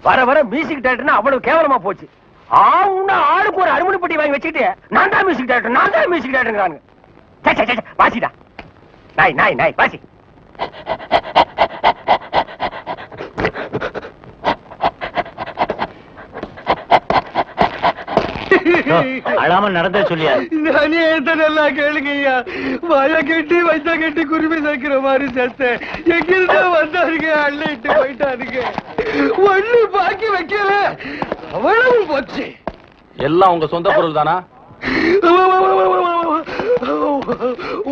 வர வர மியூசிக் டைரக்டர்னா அவ்வளவு கேவலமா போச்சு. ஆளுக்கு ஒரு அருமணி பெட்டி வாங்கி வச்சுக்கிட்டு நான் தான் மியூசிக் டைரக்டர், நான் தான் மியூசிக் டைரக்டர். வாசிடா நாய் நாய் நாய் வாசி. அழாம நடந்தே சொல்லியா? நானே நல்லா கேளுங்கய்யா. வாய கட்டி வைத்த கட்டி குருவி சேர்க்கிற மாதிரி சேர்த்தேன். எங்கிருந்தா வந்தாருங்க, அள்ளிட்டு போயிட்டாருங்க. ஒண்ணு பாக்கி வைக்கல, அவ்வளவு போச்சு. எல்லாம் உங்க சொந்த பொருள் தானா?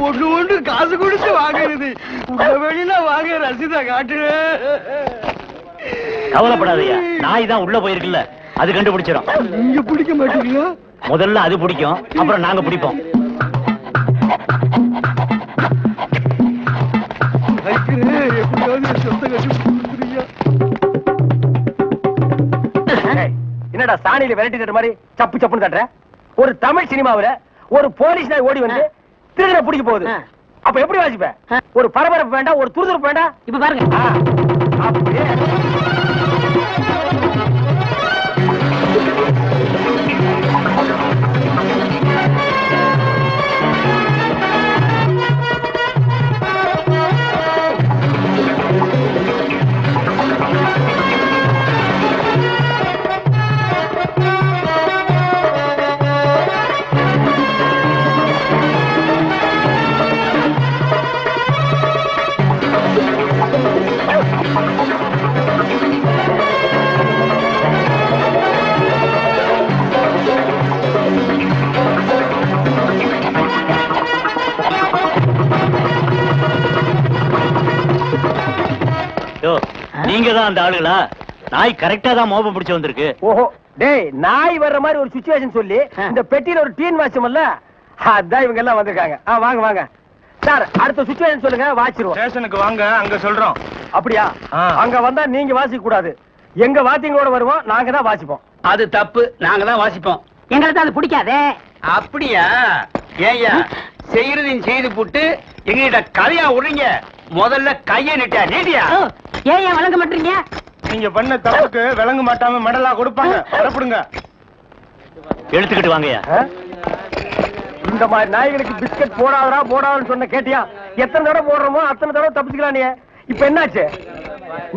ஒண்ணு ஒண்ணு காசு கொடுத்து வாங்குறது. வெளியில வாங்க ரசீதா காட்டு. கவலைப்படாதயா, நாய் தான் உள்ள போயிருக்குல்ல, அது கண்டுபிடிச்சிடும். நீங்க பிடிக்க மாட்டீங்களா? முதல்ல அது பிடிக்கும், அப்புறம் நாங்க பிடிப்போம். என்னடா சாணியில விரட்டி தட்டுற மாதிரி சப்பு சப்புன்னு தட்டுற? ஒரு தமிழ் சினிமாவில ஒரு போலீஸ் நாய் ஓடி வந்து திருடனை பிடிக்க போகுது. அப்ப எப்படி வாசிப்ப? ஒரு பரபரப்பு வேண்டாம், ஒரு துருதுருப்பு வேண்டாம். இப்ப பாருங்க. அப்படியே நீங்க தான் அந்த ஆளுகளா? நாய் கரெக்டா தான் மோப்பம் பிடிச்சு வந்திருக்கு. ஓஹோ, டேய், நாய் வர்ற மாதிரி ஒரு சிச்சுவேஷன் சொல்லி இந்த பெட்டியில ஒரு டீன் வாட்சமல்ல, அதான் இவங்க எல்லாம் வந்திருக்காங்க. வாங்க வாங்க சார், அடுத்த சிச்சுவேஷன் சொல்லுங்க, வாச்சிருவோம். ஸ்டேஷனுக்கு வாங்க, அங்க சொல்றோம். அப்படியா? அங்க வந்தா நீங்க வாசிக்க கூடாது. எங்க வாத்தியங்களோட வருவோம், நாங்க தான் வாசிப்போம். அது தப்பு, நாங்க தான் வாசிப்போம். எங்களுக்கு அது பிடிக்காதே. அப்படியா? ஏய்யா, செய்யறதையும் செய்து போட்டு எங்ககிட்ட கதையா விடுறீங்க. முதல்ல கைய நீட்டியா? ஏன் வழங்க மாட்டீங்க? நீங்க பண்ண தப்புக்கு விளங்க மாட்டாம மெடலா கொடுப்பாங்க. வரப்படுங்க. எடுத்துக்கிட்டு வாங்கயா. இந்த மாதிரி நாய்களுக்கு பிஸ்கட் போடாதா போடாதுன்னு சொன்ன கேட்டியா? எத்தனை தடவை போடுறோமோ அத்தனை தடவை தப்பிச்சுக்கலாம். நீ இப்ப என்னாச்சு?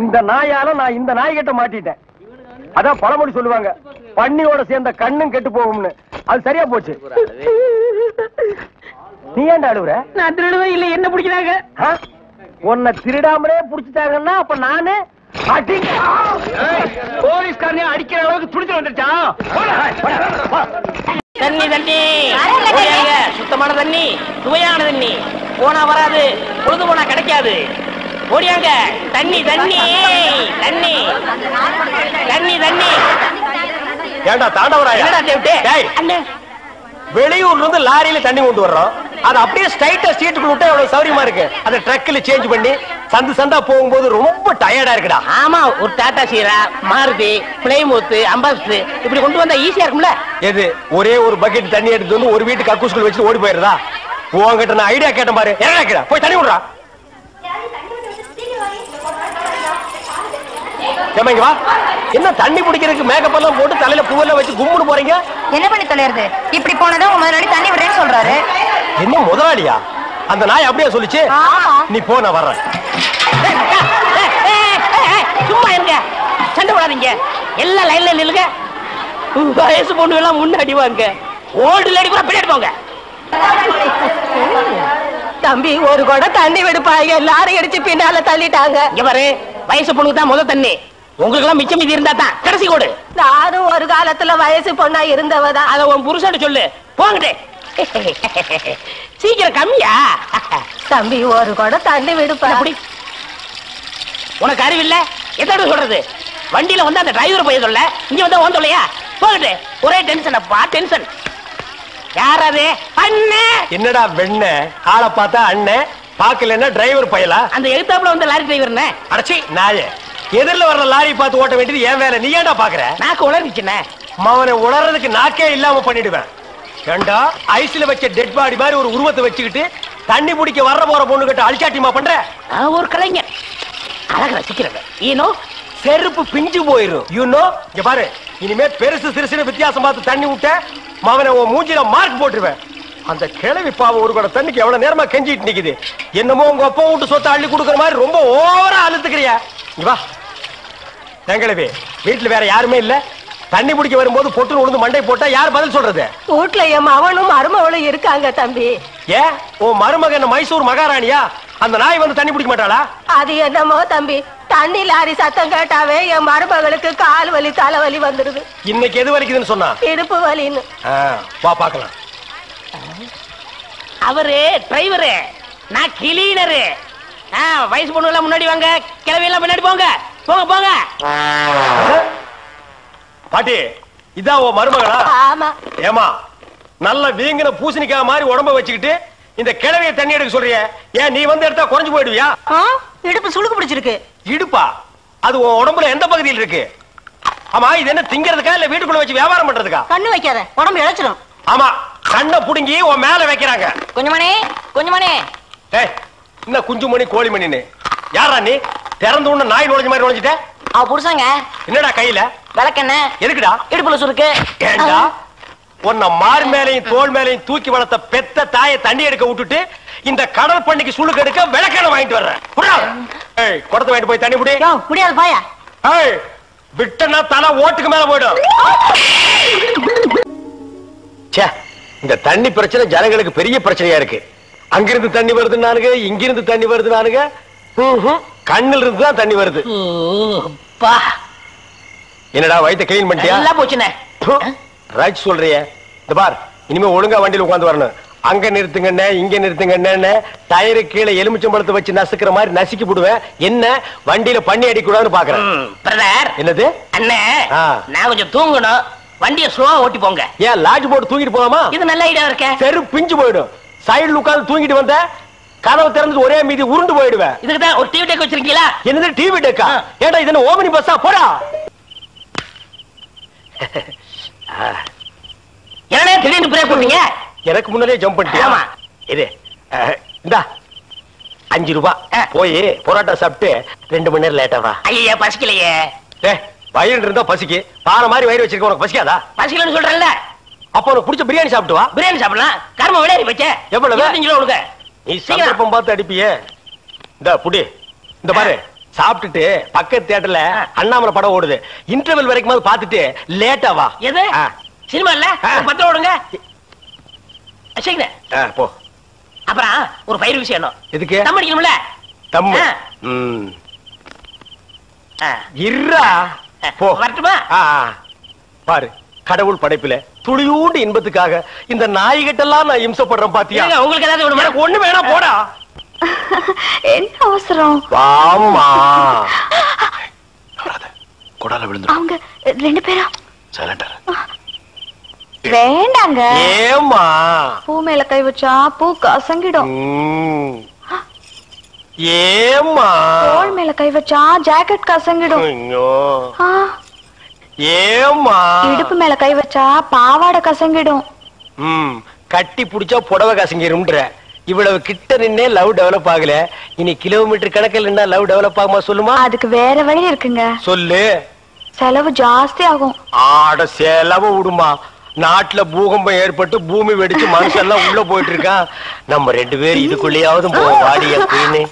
இந்த நாயால நான் இந்த நாய்கிட்ட மாட்டிட்டேன். அதான் பழமொழி சொல்லுவாங்க, பன்னியோட சேர்ந்த கண்ணும் கெட்டு போகும்னு. அது சரியா போச்சு. நீ ஏன்டா அழுவுற? நான் திருடுவே இல்ல, என்ன பிடிக்கிறாங்க? உன்னை திருடாமலே புடிச்சிட்டாங்கன்னா அப்ப நானு போலீஸ்காரனே அடிக்கிற அளவுக்கு துடிச்சு வந்துட்டா. தண்ணி தண்ணி சுத்தமான தண்ணி, சுவையான தண்ணி. போனா வராது, பொழுது போனா கிடைக்காது. ஓடியாங்க. தண்ணி தண்ணி தண்ணி தண்ணி தண்ணி. ஏண்டா தாண்டவராயா? வெளியூர்ல இருந்து லாரியில தண்ணி கொண்டு வர்றோம். அது அப்படியே ஸ்ட்ரைட்டா ஸ்ட்ரீட்டுக்குள்ள விட்டா எவ்வளவு சௌரியமா இருக்கு. அதை ட்ரக்ல சேஞ்ச் பண்ணி சந்து சந்தா போகும்போது ரொம்ப டயர்டா இருக்குடா. ஆமா, ஒரு டாடா சீரா, மாருதி, பிளைமூத், அம்பாஸ்டர் இப்படி கொண்டு வந்தா ஈஸியா இருக்கும்ல. எது ஒரே ஒரு பக்கெட் தண்ணி எடுத்து வந்து ஒரு வீட்டுக்கு அக்கூஸ்குள்ள வச்சு ஓடி போயிருதா? உங்ககிட்ட நான் ஐடியா கேட்டேன் பாரு. என்ன கேக்குறா? போய் தண்ணி விடுறா. ஏமாங்க வா. என்ன தண்ணி பிடிக்கிறதுக்கு மேக்கப் எல்லாம் போட்டு தலையில பூவெல்லாம் வச்சு கும்முன்னு போறீங்க? என்ன பண்ணி தொலைறது? இப்படி போனதா உங்க முதலாளி தண்ணி விடுறேன்னு சொல்றாரு. என்ன முதலாளியா? அந்த நாய் அப்படியே சொல்லிச்சு. நீ போ, நான் வர்றேன். சும்மா இருங்க, சண்டை போடாதீங்க. எல்லாம் லைன்ல நில்லுங்க. வயசு பொண்ணு எல்லாம் முன்னாடி வாங்க, ஓல்டு லேடி கூட பின்னாடி போங்க. தம்பி, ஒரு குடம் தண்ணி விடுப்பாங்க, எல்லாரும் அடிச்சு பின்னால தள்ளிட்டாங்க. இங்க பாரு, வயசு பொண்ணுக்கு தான் முதல் தண்ணி. உங்களுக்கு எல்லாம் மிச்சம் மீதி இருந்தா தான் கடைசி கோடு. நானும் ஒரு காலத்துல வயசு பொண்ணா இருந்தவதான். அத உன் புருஷன் சொல்லு. போங்கட்டே. சீக்கிரம் கம்மியா? தம்பி, ஒரு குடம் தண்ணி விடுப்பா. உனக்கு அறிவில்ல? எத்தனை சொல்றது? வண்டியில வந்து அந்த டிரைவர் போய் சொல்ல, இங்க வந்தா ஓன் சொல்லையா? போகட்டு. ஒரே டென்ஷன் அப்பா, டென்ஷன். யாராவது அண்ணன்? என்னடா வெண்ண ஆளை பார்த்தா அண்ணன், பாக்கலன்னா டிரைவர் பயலா? அந்த எழுத்தாப்புல வந்து லாரி டிரைவர். அடச்சி நாயே, எதிரில வர்ற லாரி பார்த்து ஓட்ட வேண்டியது ஏன் வேலை? நீ ஏன்டா பாக்குற? நாக்கு உளறிச்சுனே. அவனை உளறதுக்கு நாக்கே இல்லாம பண்ணிடுவேன். ஏண்டா ஐஸ்ல வச்ச டெட் பாடி மாதிரி ஒரு உருவத்தை வச்சுக்கிட்டு தண்ணி பிடிக்க வர்ற போற பொண்ணு கிட்ட அழிச்சாட்டிமா பண்ற? ஒரு கலைஞர் அழக ரசிக்கிறவன். ஈனோ செருப்பு பிஞ்சு போயிரும். யூனோ இங்க பாரு, இனிமே பெருசு சிறுசுன்னு வித்தியாசம் பார்த்து தண்ணி விட்ட மவனை உன் மூஞ்சில மார்க் போட்டுருவேன். அந்த கிழவி பாவம் ஒரு கூட தண்ணிக்கு எவ்வளவு நேரமா கெஞ்சிட்டு நிக்குது. என்னமோ உங்க அப்பா விட்டு சொத்தை அள்ளி கொடுக்குற மாதிரி ரொம்ப ஓவரா அழுத்துக்கிறியா? வா தங்கிழவி, வீட்டுல வேற யாருமே இல்ல. தண்ணி பிடிக்க வரும்போது பொட்டு உழுந்து மண்டை போட்டா யார் பதில் சொல்றது? வீட்டுல என் மவனும் மருமவளும் இருக்காங்க தம்பி. ஏன் உன் மருமக என்ன மைசூர் மகாராணியா? அந்த நாய் வந்து தண்ணி பிடிக்க மாட்டாளா? அது என்னமோ தம்பி, தண்ணி லாரி சத்தம் கேட்டாவே என் மருமகளுக்கு கால் வலி தலைவலி வந்துருது. இன்னைக்கு எது வலிக்குதுன்னு சொன்னா? இடுப்பு வலின்னு. வா பாக்கலாம். அவரு டிரைவரு, நான் கிளீனரு. வயசு பொண்ணு எல்லாம் முன்னாடி வாங்க, கிளவி எல்லாம் முன்னாடி போங்க. போங்க போங்க. பாட்டி, இதான் உன் மருமகளா? ஆமா. ஏமா, நல்ல வீங்கின பூசணிக்காய் மாதிரி உடம்ப வச்சுக்கிட்டு இந்த கிழவிய தண்ணி எடுக்க சொல்றிய? ஏன் நீ வந்து எடுத்தா குறைஞ்சு போயிடுவியா? இடுப்பு சுளுக்கு பிடிச்சிருக்கு. இடுப்பா? அது உன் உடம்புல எந்த பகுதியில் இருக்கு? ஆமா, இது என்ன திங்கிறதுக்கா இல்ல வீட்டுக்குள்ள வச்சு வியாபாரம் பண்றதுக்கா? கண்ணு வைக்காத, உடம்பு இழைச்சிடும். ஆமா, கண்ணை புடுங்கி உன் மேல வைக்கிறாங்க. குஞ்சுமணி, குஞ்சுமணி. ஏய், என்ன குஞ்சுமணி கோழிமணின்னு? யாரா நீ? திறந்து உன்ன நாய் நுழைஞ்ச மாதிரி நுழைஞ்சிட்ட? அவ புருஷங்க. என்னடா கையில? விளக்கெண்ண. எதுக்குடா? இடுப்புல சுருக்கு. ஏண்டா உன்ன மார் மேலையும் தோல் மேலையும் தூக்கி வளர்த்த பெத்த தாயை தண்ணி எடுக்க விட்டுட்டு இந்த கடல் பண்ணிக்கு சுளுக்கு எடுக்க விளக்கெண்ண வாங்கிட்டு வர்றேன். ஏய், குடத்தை வாங்கிட்டு போய் தண்ணி புடி. முடியாது பாயா. ஏய், விட்டனா தலை ஓட்டுக்கு மேல போயிடும். ச்சே, இந்த தண்ணி பிரச்சனை ஜனங்களுக்கு பெரிய பிரச்சனையா இருக்கு. அங்கிருந்து தண்ணி வருது நானுங்க, இங்கிருந்து தண்ணி வருது நானுங்க. கண்ணில் இருந்து தான் தண்ணி வருது. என்னடா வயித்தை கிளீன் பண்ணிட்டியா? எல்லாம் போச்சுனே. ரைட் சொல்றிய. இந்த பார், இனிமே ஒழுங்கா வண்டியில உட்கார்ந்து வரணும். அங்க நிறுத்துங்கண்ணே, இங்க நிறுத்துங்கண்ணே, டயரு கீழே எலுமிச்சம்பழத்தை வச்சு நசுக்கிற மாதிரி நசுக்கி போடுவேன். என்ன வண்டியில பண்ணி அடிக்கூடாதுன்னு பாக்குறேன். பிரதர், என்னது அண்ணே? நான் கொஞ்சம் தூங்கணும், வண்டியை ஸ்லோவா ஓட்டி போங்க. ஏன் லாட்ஜ் போட்டு தூங்கிட்டு போலாமா? இது நல்ல ஐடியா இருக்க. தெரு பிஞ்சு போயிடும். சைடுல உட்கார்ந்து தூங்கிட்டு வந்த கதவு திறந்து ஒரே மீதி உருண்டு போயிடுவேன். இதுக்கு தான் ஒரு டிவி டெக் வச்சிருக்கீங்களா? என்னது டிவி டெக்கா? ஏடா இது என்ன ஓமினி பஸ்ஸா? போடா. என்னடா திடீர்னு பிரேக் போட்டீங்க? எனக்கு முன்னாடியே ஜம்ப் பண்ணிட்டியா? ஆமா. இது இந்தா 5 ரூபாய். போய் பொரோட்டா சாப்பிட்டு 2 மணி நேரம் லேட்டா வா. ஐயா பசிக்கலையே. வயிறு இருந்தா பசிக்கு. பாறை மாதிரி வயிறு வச்சிருக்க, உனக்கு பசிக்காதா? பசிக்கலன்னு சொல்றேன்ல. அப்ப உனக்கு பிடிச்ச பிரியாணி சாப்பிட்டு வா. பிரியாணி சாப்பிடலாம். கர்ம விளையாடி வச்ச. எவ்வளவு? 25 ரூபா கொடுங்க. நீ சந்தர்ப்பம் பார்த்து அடிப்பியே. இந்த புடி, இந்த பாரு, சாப்பிட்டுட்டு பக்கத்து தியேட்டர்ல அண்ணாமலை படம் ஓடுது, இன்டர்வல் வரைக்கும் பாத்துட்டு லேட்டா வா. எது சினிமா இல்ல 10 ஓடுங்க. போ. அப்புறம் ஒரு பயிர் விஷயம் என்ன? எதுக்கு? தம் அடிக்கணும்ல. தம். இருடா. போ. வரட்டுமா? பாரு, கடவுள் படைப்புல துளியூண்டு இன்பத்துக்காக இந்த நாய்கிட்டெல்லாம் நான் இம்சப்படுறேன் பாத்தியா? உங்களுக்கு ஏதாவது ஒண்ணு ஒண்ணு வேணா போடா. என்ன அவசரம்? வாமா. கொடால விழுந்து. அவங்க 2 பேரும் சைலண்டா. வேண்டாங்க. ஏமா? பூ மேல கை வச்சா பூ கசங்கிடும். ஏமா? தோள் மேல கை வச்சா ஜாக்கெட் கசங்கிடும். ஏமா? இடுப்பு மேல கை வச்சா பாவாடை கசங்கிடும். கட்டி புடிச்சா புடவை கசங்கிரும்ன்ற. இவ்வளவு கிட்ட நின்னே லவ் டெவலப் ஆகல, இனி கிலோமீட்டர் கணக்கில் நின்னா லவ் டெவலப் ஆகுமா சொல்லுமா? அதுக்கு வேற வழி இருக்குங்க. சொல்லு. செலவு ஜாஸ்தி ஆகும். ஆட செலவு விடுமா? நாட்டுல பூகம்பம் ஏற்பட்டு பூமி வெடிச்சு மனுஷெல்லாம் உள்ள போயிட்டு இருக்கான். நம்ம 2 பேரும் இதுக்குள்ளேயாவது போவோம் வாடி அப்படின்னு.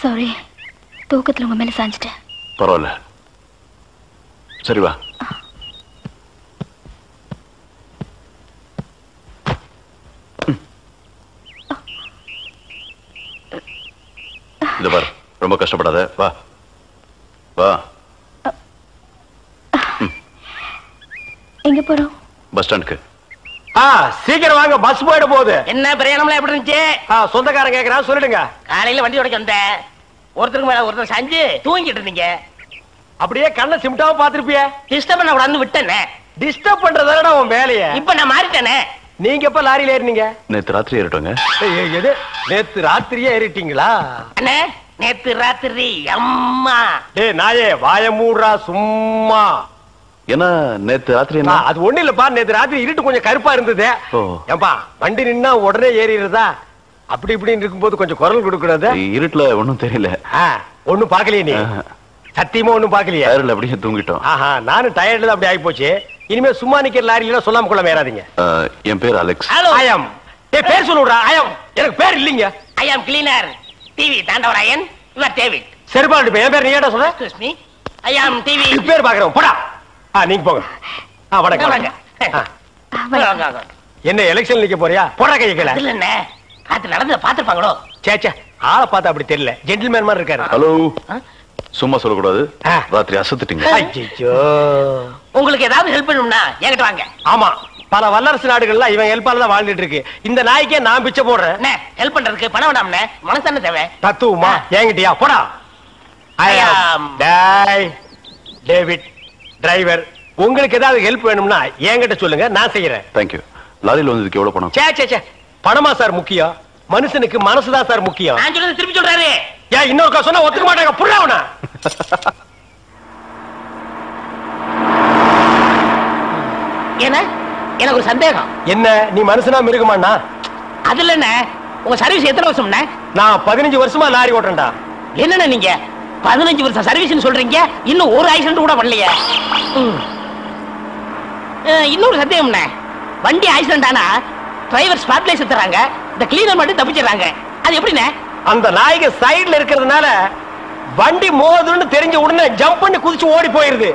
சாரி, தூக்கத்துல உங்க மேல சாஞ்சிட்டேன். பரவாயில்ல, சரி வா. இந்த பாரு, ரொம்ப கஷ்டப்படாத, வா வா. எங்க போறோம்? பஸ் ஸ்டாண்டுக்கு. சீக்கிரம் வாங்க, பஸ் போயிட போகுது. என்ன பிரயாணம்லாம் எப்படி இருந்துச்சு? சொந்தக்காரன் கேக்குறான், சொல்லிடுங்க. காலையில வண்டி உடைக்க வந்தேன், ஒருத்தருக்கு மேல ஒருத்தர் சாஞ்சு தூங்கிட்டு இருந்தீங்க. அப்படியே கண்ணை சிமிட்டாம பாத்துருப்பிய. டிஸ்டர்ப் பண்ண கூடாதுன்னு விட்டேனே. டிஸ்டர்ப் பண்றதானடா உன் வேலைய. இப்ப நான் மாறிட்டேனே. நீங்க எப்ப லாரியில ஏறினீங்க? நேத்து ராத்திரி ஏறிட்டோங்க. எது, நேத்து ராத்திரியே ஏறிட்டீங்களா? அண்ணே, நேத்து ராத்திரி அம்மா. டேய் நாயே, வாய மூடுறா சும்மா. ஏன்னா நேத்து ராத்திரி என்ன? அது ஒண்ணு இல்லப்பா, நேத்து ராத்திரி இருட்டு கொஞ்சம் கருப்பா இருந்தது. ஏன்பா வண்டி நின்னா உடனே ஏறிடுறதா? அப்படி இப்படின்னு இருக்கும்போது கொஞ்சம் குரல் கொடுக்கறது. இருட்டுல ஒண்ணும் தெரியல. ஒண்ணும் பாக்கலையே நீ? சத்தியமா ஒண்ணும் பாக்கலையா? அப்படியே தூங்கிட்டோம். நானும் டயர்ட்ல அப்படி ஆகி போச்சு. இனிமே சும்மா நிக்கிற லாரியில சொல்லாம கொள்ள மேறாதீங்க. என் பேர் அலெக்ஸ். ஐயம். டேய் பேர் சொல்லுடா. ஐயம். எனக்கு பேர் இல்லீங்க. I am cleaner TV Thandavarayan. இவர் டேவிட். சரிபாடு என் பேர் நீ ஏடா சொல்ற? Excuse me. I am TV. பேர் பாக்குறோம் போடா. நீங்க போங்க. வணக்கம். என்ன எலெக்ஷன் நிக்க போறியா? போடா கைய கீழ. இல்ல என்ன காத்து நடந்து பாத்துப்பாங்களோ? சேச்சே, ஆளை பார்த்தா அப்படி தெரியல, ஜென்டில்மேன் மாதிரி இருக்காரு. ஹலோ, சும்மா சொல்லக்கூடாது, ராத்திரி அசத்துட்டீங்க. ஐயோ, உங்களுக்கு ஏதாவது ஹெல்ப் பண்ணணும்னா என்கிட்ட வாங்க. ஆமா, பல வல்லரசு நாடுகள்ல இவன் ஹெல்ப்பால தான் வாழ்ந்துட்டு இருக்கு. இந்த நாய்க்கே நான் பிச்சை போடுறேன். ஹெல்ப் பண்றதுக்கு பணம் வேண்டாம்னே, மனசு தேவை. தத்துவமா என்கிட்டயா? போடா. டேவிட் டிரைவர், உங்களுக்கு ஏதாவது ஹெல்ப் வேணும்னா என்கிட்ட சொல்லுங்க, நான் செய்யறேன். தேங்க்யூ. லாரியில் வந்ததுக்கு எவ்வளவு பணம்? சே பணமா சார் முக்கியம்? மனுஷனுக்கு மனசுதான் சார் முக்கியம். நான் சொல்றது திருப்பி சொல்றாரு. ஏன் இன்னொருக்கா சொன்னா ஒத்துக்க மாட்டாங்க, புரியவனா? என்ன எனக்கு ஒரு சந்தேகம். என்ன, நீ மனுஷனா மிருகமாண்ணா? அதுல என்ன, உங்க சர்வீஸ் எத்தனை வருஷம்னா? நான் 15 வருஷமா லாரி ஓட்டுறேன்டா. என்னன்னா நீங்க 15 வருஷம் சர்வீஸ் சொல்றீங்க, இன்னும் ஒரு ஆக்சிடென்ட் கூட பண்ணலையே. இன்னொரு சந்தேகம்ண்ணே, வண்டி ஆக்சிடென்ட் ஆனா டிரைவர் ஸ்பாட்ல செத்துறாங்க, இந்த கிளீனர் மட்டும் தப்பிச்சிடறாங்க. அது எப்படிண்ணே? அந்த நாய்க்கு சைடுல இருக்கிறதுனால வண்டி மோதுன்னு தெரிஞ்ச உடனே ஜம்ப் பண்ணி குதிச்சு ஓடி போயிருது.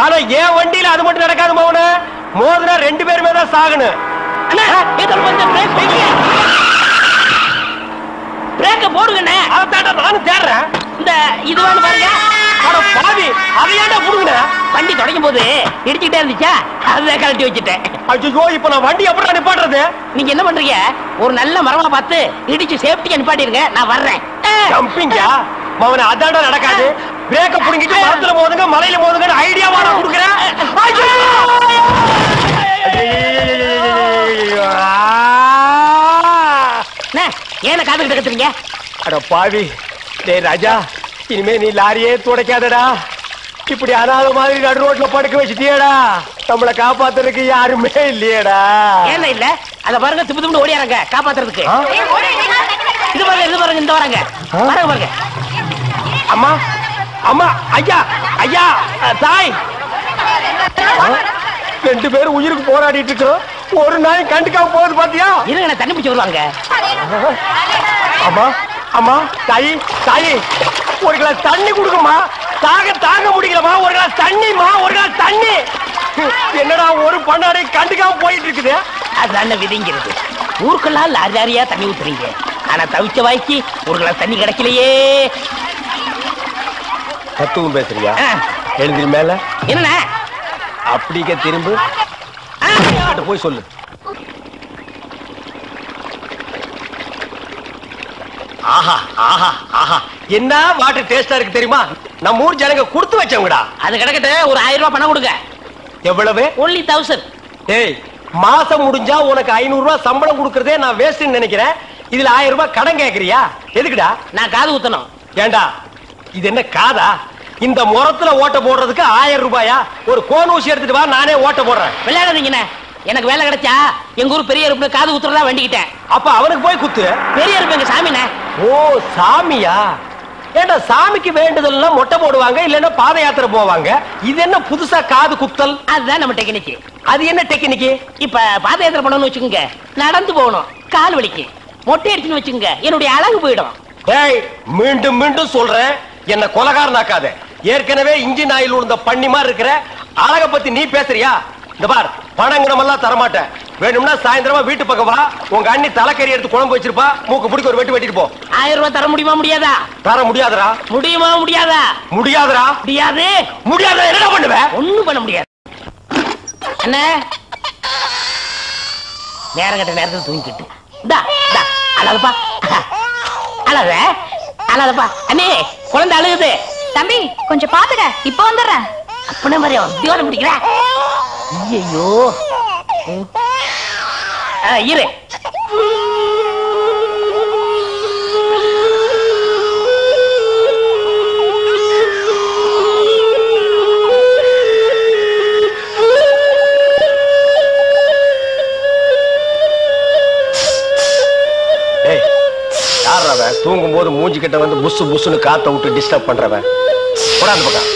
ஆனா என் வண்டியில அது மட்டும் நடக்காது மோன. மோதுனா 2 பேருமே தான் சாகணும். பிரேக்க போடுங்கண்ணே. அதான்டா நானும் தேடுறேன். இந்த இதுவான்னு பாருங்க. அட பாவி, அதையாண்டா புடுங்கன? வண்டி தொடங்கும் போது இடிச்சுக்கிட்டே இருந்துச்சா, அதை கழட்டி வச்சுட்டேன். ஐயோ, இப்ப நான் வண்டி எப்படி நிப்பாட்டுறது? நீங்க என்ன பண்றீங்க, ஒரு நல்ல மரமா பார்த்து இடிச்சு சேஃப்டியா நிப்பாட்டிருங்க, நான் வர்றேன். ஜம்பிங்கா மவனே, அதான்டா நடக்காது. பிரேக்க புடுங்கிட்டு மரத்துல மோதுங்க, மலையில மோதுங்க ஐடியாவா நான் கொடுக்குறேன். ஏன காதுகிட்ட கத்துறீங்க? அட பாவி, டேய் ராஜா, இனிமே நீ லாரியே துடைக்காதடா. இப்படி அனாத மாதிரி நடு ரோட்ல படுக்க வச்சுட்டியடா. நம்மளை காப்பாத்துறதுக்கு யாருமே இல்லையடா. ஏன் இல்ல? அத பாருங்க, திப்பு திப்பு ஓடியாரங்க காப்பாத்துறதுக்கு. இது பாருங்க, இது பாருங்க, இந்த வராங்க பாருங்க பாருங்க. அம்மா அம்மா ஐயா ஐயா தாய் ரெண்டு பேரும் உயிருக்கு போராடிட்டு இருக்கோம். ஒரு நாய் கண்டுக்காம போகுது பாத்தியா? இருங்க தண்ணி பிடிச்சு வருவாங்க. அம்மா அம்மா தாயி தாயி ஒரு கிளாஸ் தண்ணி கொடுக்குமா? தாங்க முடியலமா. ஒரு கிளாஸ் தண்ணிமா, ஒரு கிளாஸ் தண்ணி. என்னடா ஒரு பண்ணாடை கண்டுக்காம போயிட்டு இருக்குது. அதான விதிங்கிறது. ஊருக்கெல்லாம் லாரி லாரியா தண்ணி ஊத்துறீங்க. ஆனா தவிச்ச வாய்க்கு ஒரு கிளாஸ் தண்ணி கிடைக்கலையே. தத்துவம் பேசுறியா? எழுந்திரி மேல. என்ன அப்படிக்க திரும்ப போய் சொல்லு. ஆஹா ஆஹா ஆஹா என்ன வாட்டர் டேஸ்டா இருக்கு தெரியுமா? நம்ம ஊர் ஜனங்க கொடுத்து வச்சவங்கடா. அது கிடக்கட்டு ஒரு 1000 ரூபாய் பணம் கொடுங்க. எவ்வளவு? only 1000. ஏய் மாசம் முடிஞ்சா உனக்கு 500 ரூபாய் சம்பளம் கொடுக்கறதே நான் வேஸ்ட்னு நினைக்கிறேன். இதுல 1000 ரூபாய் கடன் கேக்குறியா? எதுக்குடா? நான் காது ஊத்தணும். ஏண்டா இது என்ன காதா? இந்த முறத்துல ஓட்ட போடுறதுக்கு 1000 ரூபாயா? ஒரு கோன் ஊசி எடுத்துட்டு வா, நானே ஓட்ட போடுறேன். விளையாடாதீங்கண்ணே. எனக்கு வேலை கிடைச்சா எங்க ஊர் பெரிய அருப்பு காது ஊத்துறதா வேண்டிக்கிட்டேன். அப்ப அவனுக்கு போய் குத்து. பெரிய அருப்பு எங்க சாமிண்ணே. ஓ சாமியா? ஏண்டா சாமிக்கு வேண்டுதல்னா மொட்டை போடுவாங்க, இல்லன்னா பாத யாத்திரை போவாங்க. இது என்ன புதுசா காது குத்தல்? அதுதான் நம்ம டெக்னிக். அது என்ன டெக்னிக்? இப்ப பாத யாத்திரை பண்ணணும்னு வச்சுக்கோங்க, நடந்து போகணும், கால் வலிக்கு. மொட்டை அடிச்சுன்னு வச்சுக்கோங்க, என்னுடைய அழகு போயிடும். ஏய் மீண்டும் மீண்டும் சொல்றேன், என்ன கொலகாரனாக்காத. ஏற்கனவே இன்ஜின் ஆயில் உள்ள பண்ணி மாதிரி இருக்கிற அழக பத்தி நீ பேசுறியா? இந்த பார், பணங்கனம் எல்லாம் தரமாட்டேன். வேணும்னா சாயந்தரமா வீட்டு பக்கம் வா, உங்க அண்ணி தலைக்கறி எடுத்து குழம்பு வச்சிருப்பா, மூக்கு பிடிக்க ஒரு வெட்டி வெட்டிட்டு போ. 1000 ரூபாய் தர முடியுமா முடியாதா? தர முடியாதுடா. முடியுமா முடியாதா? முடியாதுடா. முடியாது. முடியாத என்ன பண்ணுவ? ஒண்ணும் பண்ண முடியாது. என்ன நேரம் கட்ட நேரத்தில் தூங்கிக்கிட்டு அழகப்பா அழகப்பா. அண்ணே குழந்தை அழுகுது. தம்பி கொஞ்சம் பாத்துக்க, இப்ப வந்துடுறேன். அப்பனே மாதிரி தியோட பிடிக்கிற. ஐயோ இரு. தூங்கும் போது மூஞ்சி கிட்ட வந்து புசு புசுன்னு காத்த விட்டு டிஸ்டர்ப் பண்றவன். போடாது பக்கம்.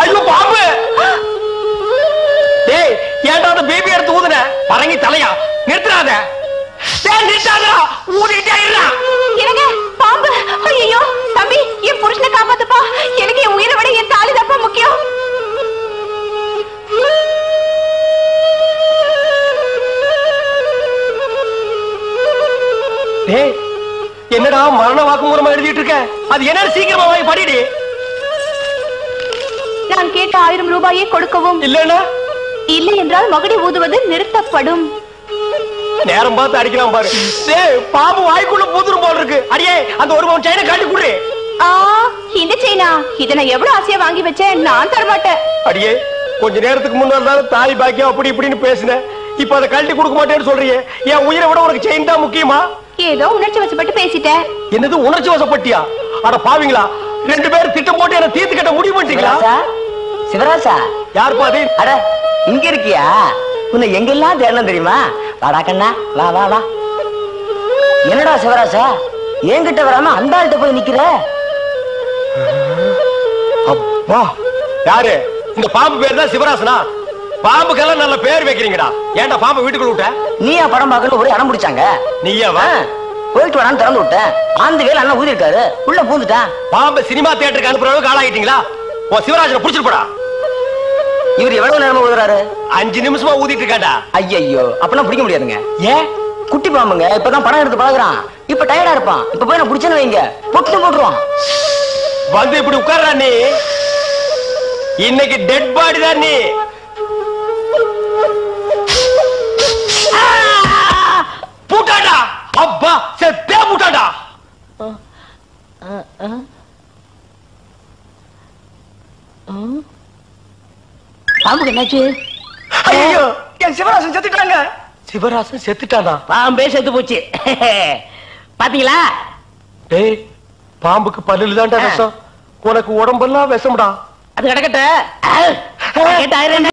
ஐயோ பாம்பு! டேய் ஏன்டா அந்த பேபி எடுத்து ஊதுன? பரங்கி தலையா? நிறுத்துறாத. டேய் நிறுத்தாதடா, ஊதிட்டே இருடா. என்னங்க பாம்பு? ஐயோ தம்பி, என் புருஷனை காப்பாத்துப்பா. எனக்கு என் உயிரை விட என் தாலி தான் முக்கியம். டேய் என்னடா மரண வாக்குமூலமா எழுதிட்டு இருக்க? அது என்ன சீக்கிரமா வாங்கி படிடி. நான் கேட்ட 1000 ரூபாயை கொடுக்கவும். இல்லன்னா இல்லை என்றால் மகுடி ஊதுவது நிறுத்தப்படும். நேரம் பார்த்து அடிக்கலாம் பாரு. டேய் பாம்பு வாய்க்குள்ள பூதுரும் போல இருக்கு. அடியே அந்த ஒரு பவுன் செயினை காட்டி குடு. இந்த செயினா? இதை நான் எவ்வளவு ஆசையா வாங்கி வச்சேன், நான் தரமாட்டேன். அடியே கொஞ்ச நேரத்துக்கு முன்னாடி தாய் பாக்கியம் அப்படி இப்படின்னு பேசினேன். இப்ப அதை கழட்டி கொடுக்க மாட்டேன்னு சொல்றியே. என் உயிரை விட உனக்கு செயின் தான் முக்கியமா? ஏதோ உணர்ச்சி வசப்பட்டு பேசிட்டேன். என்னது உணர்ச்சி வசப்பட்டியா? அட பாவீங்களா, ரெண்டு பேரும் திட்டம் போட்டு என்ன தீர்த்து கட்ட முடிவு பண்ணிட்டீங்களா? சிவராசா யார் பாதி? அட இங்க இருக்கியா? உன்னை எங்கெல்லாம் தேடலாம் தெரியுமா? வாடா கண்ணா, வா வா வா. என்னடா சிவராசா என்கிட்ட வராம அந்த ஆள்கிட்ட போய் நிக்கிற? அப்பா யாரு? இந்த பாம்பு பேர் தான் சிவராசனா? பாம்புக்கெல்லாம் நல்ல பேர் வைக்கிறீங்கடா. ஏன்டா பாம்பு வீட்டுக்குள்ள விட்ட? நீயா படம் பார்க்கணும் ஒரு இடம் பிடிச்சாங்க. நீயாவா? போயிட்டு வரான்னு திறந்து விட்டேன். அந்த வேலை அண்ணன் ஊதி இருக்காரு, உள்ள பூந்துட்டான். பாம்பு சினிமா தியேட்டருக்கு அனுப்புற அளவுக்கு ஆளாயிட்டீங்களா? ஓ சிவராஜனை புடிச்சிட்டு போடா. இவர் எவ்வளவு நேரமா ஊதுறாரு? 5 நிமிஷமா ஊதிட்டு இருக்காண்டா. ஐயோ அப்பெல்லாம் பிடிக்க முடியாதுங்க. ஏன்? குட்டி பாம்புங்க, இப்பதான் படம் எடுத்து பழகுறான். இப்ப டயர்டா இருப்பான். இப்ப போய் நான் பிடிச்சேன்னு வைங்க, பொட்டு போட்டுருவான். வந்து இப்படி உட்கார்றா நீ. இன்னைக்கு டெட் பாடி தான் நீ. பூட்டாடா. அப்பா செத்தே பூட்டாடா. பாம்புக்கு என்னாச்சு? ஐயோ என் சிவராசன் செத்துட்டாங்க. சிவராசன் செத்துட்டானா? பாம்பே செத்து போச்சு. பாத்தீங்களா? டேய் பாம்புக்கு பல்லுல தான்டா விஷம், உனக்கு உடம்பெல்லாம் விஷம்டா. அது கிடக்கட்ட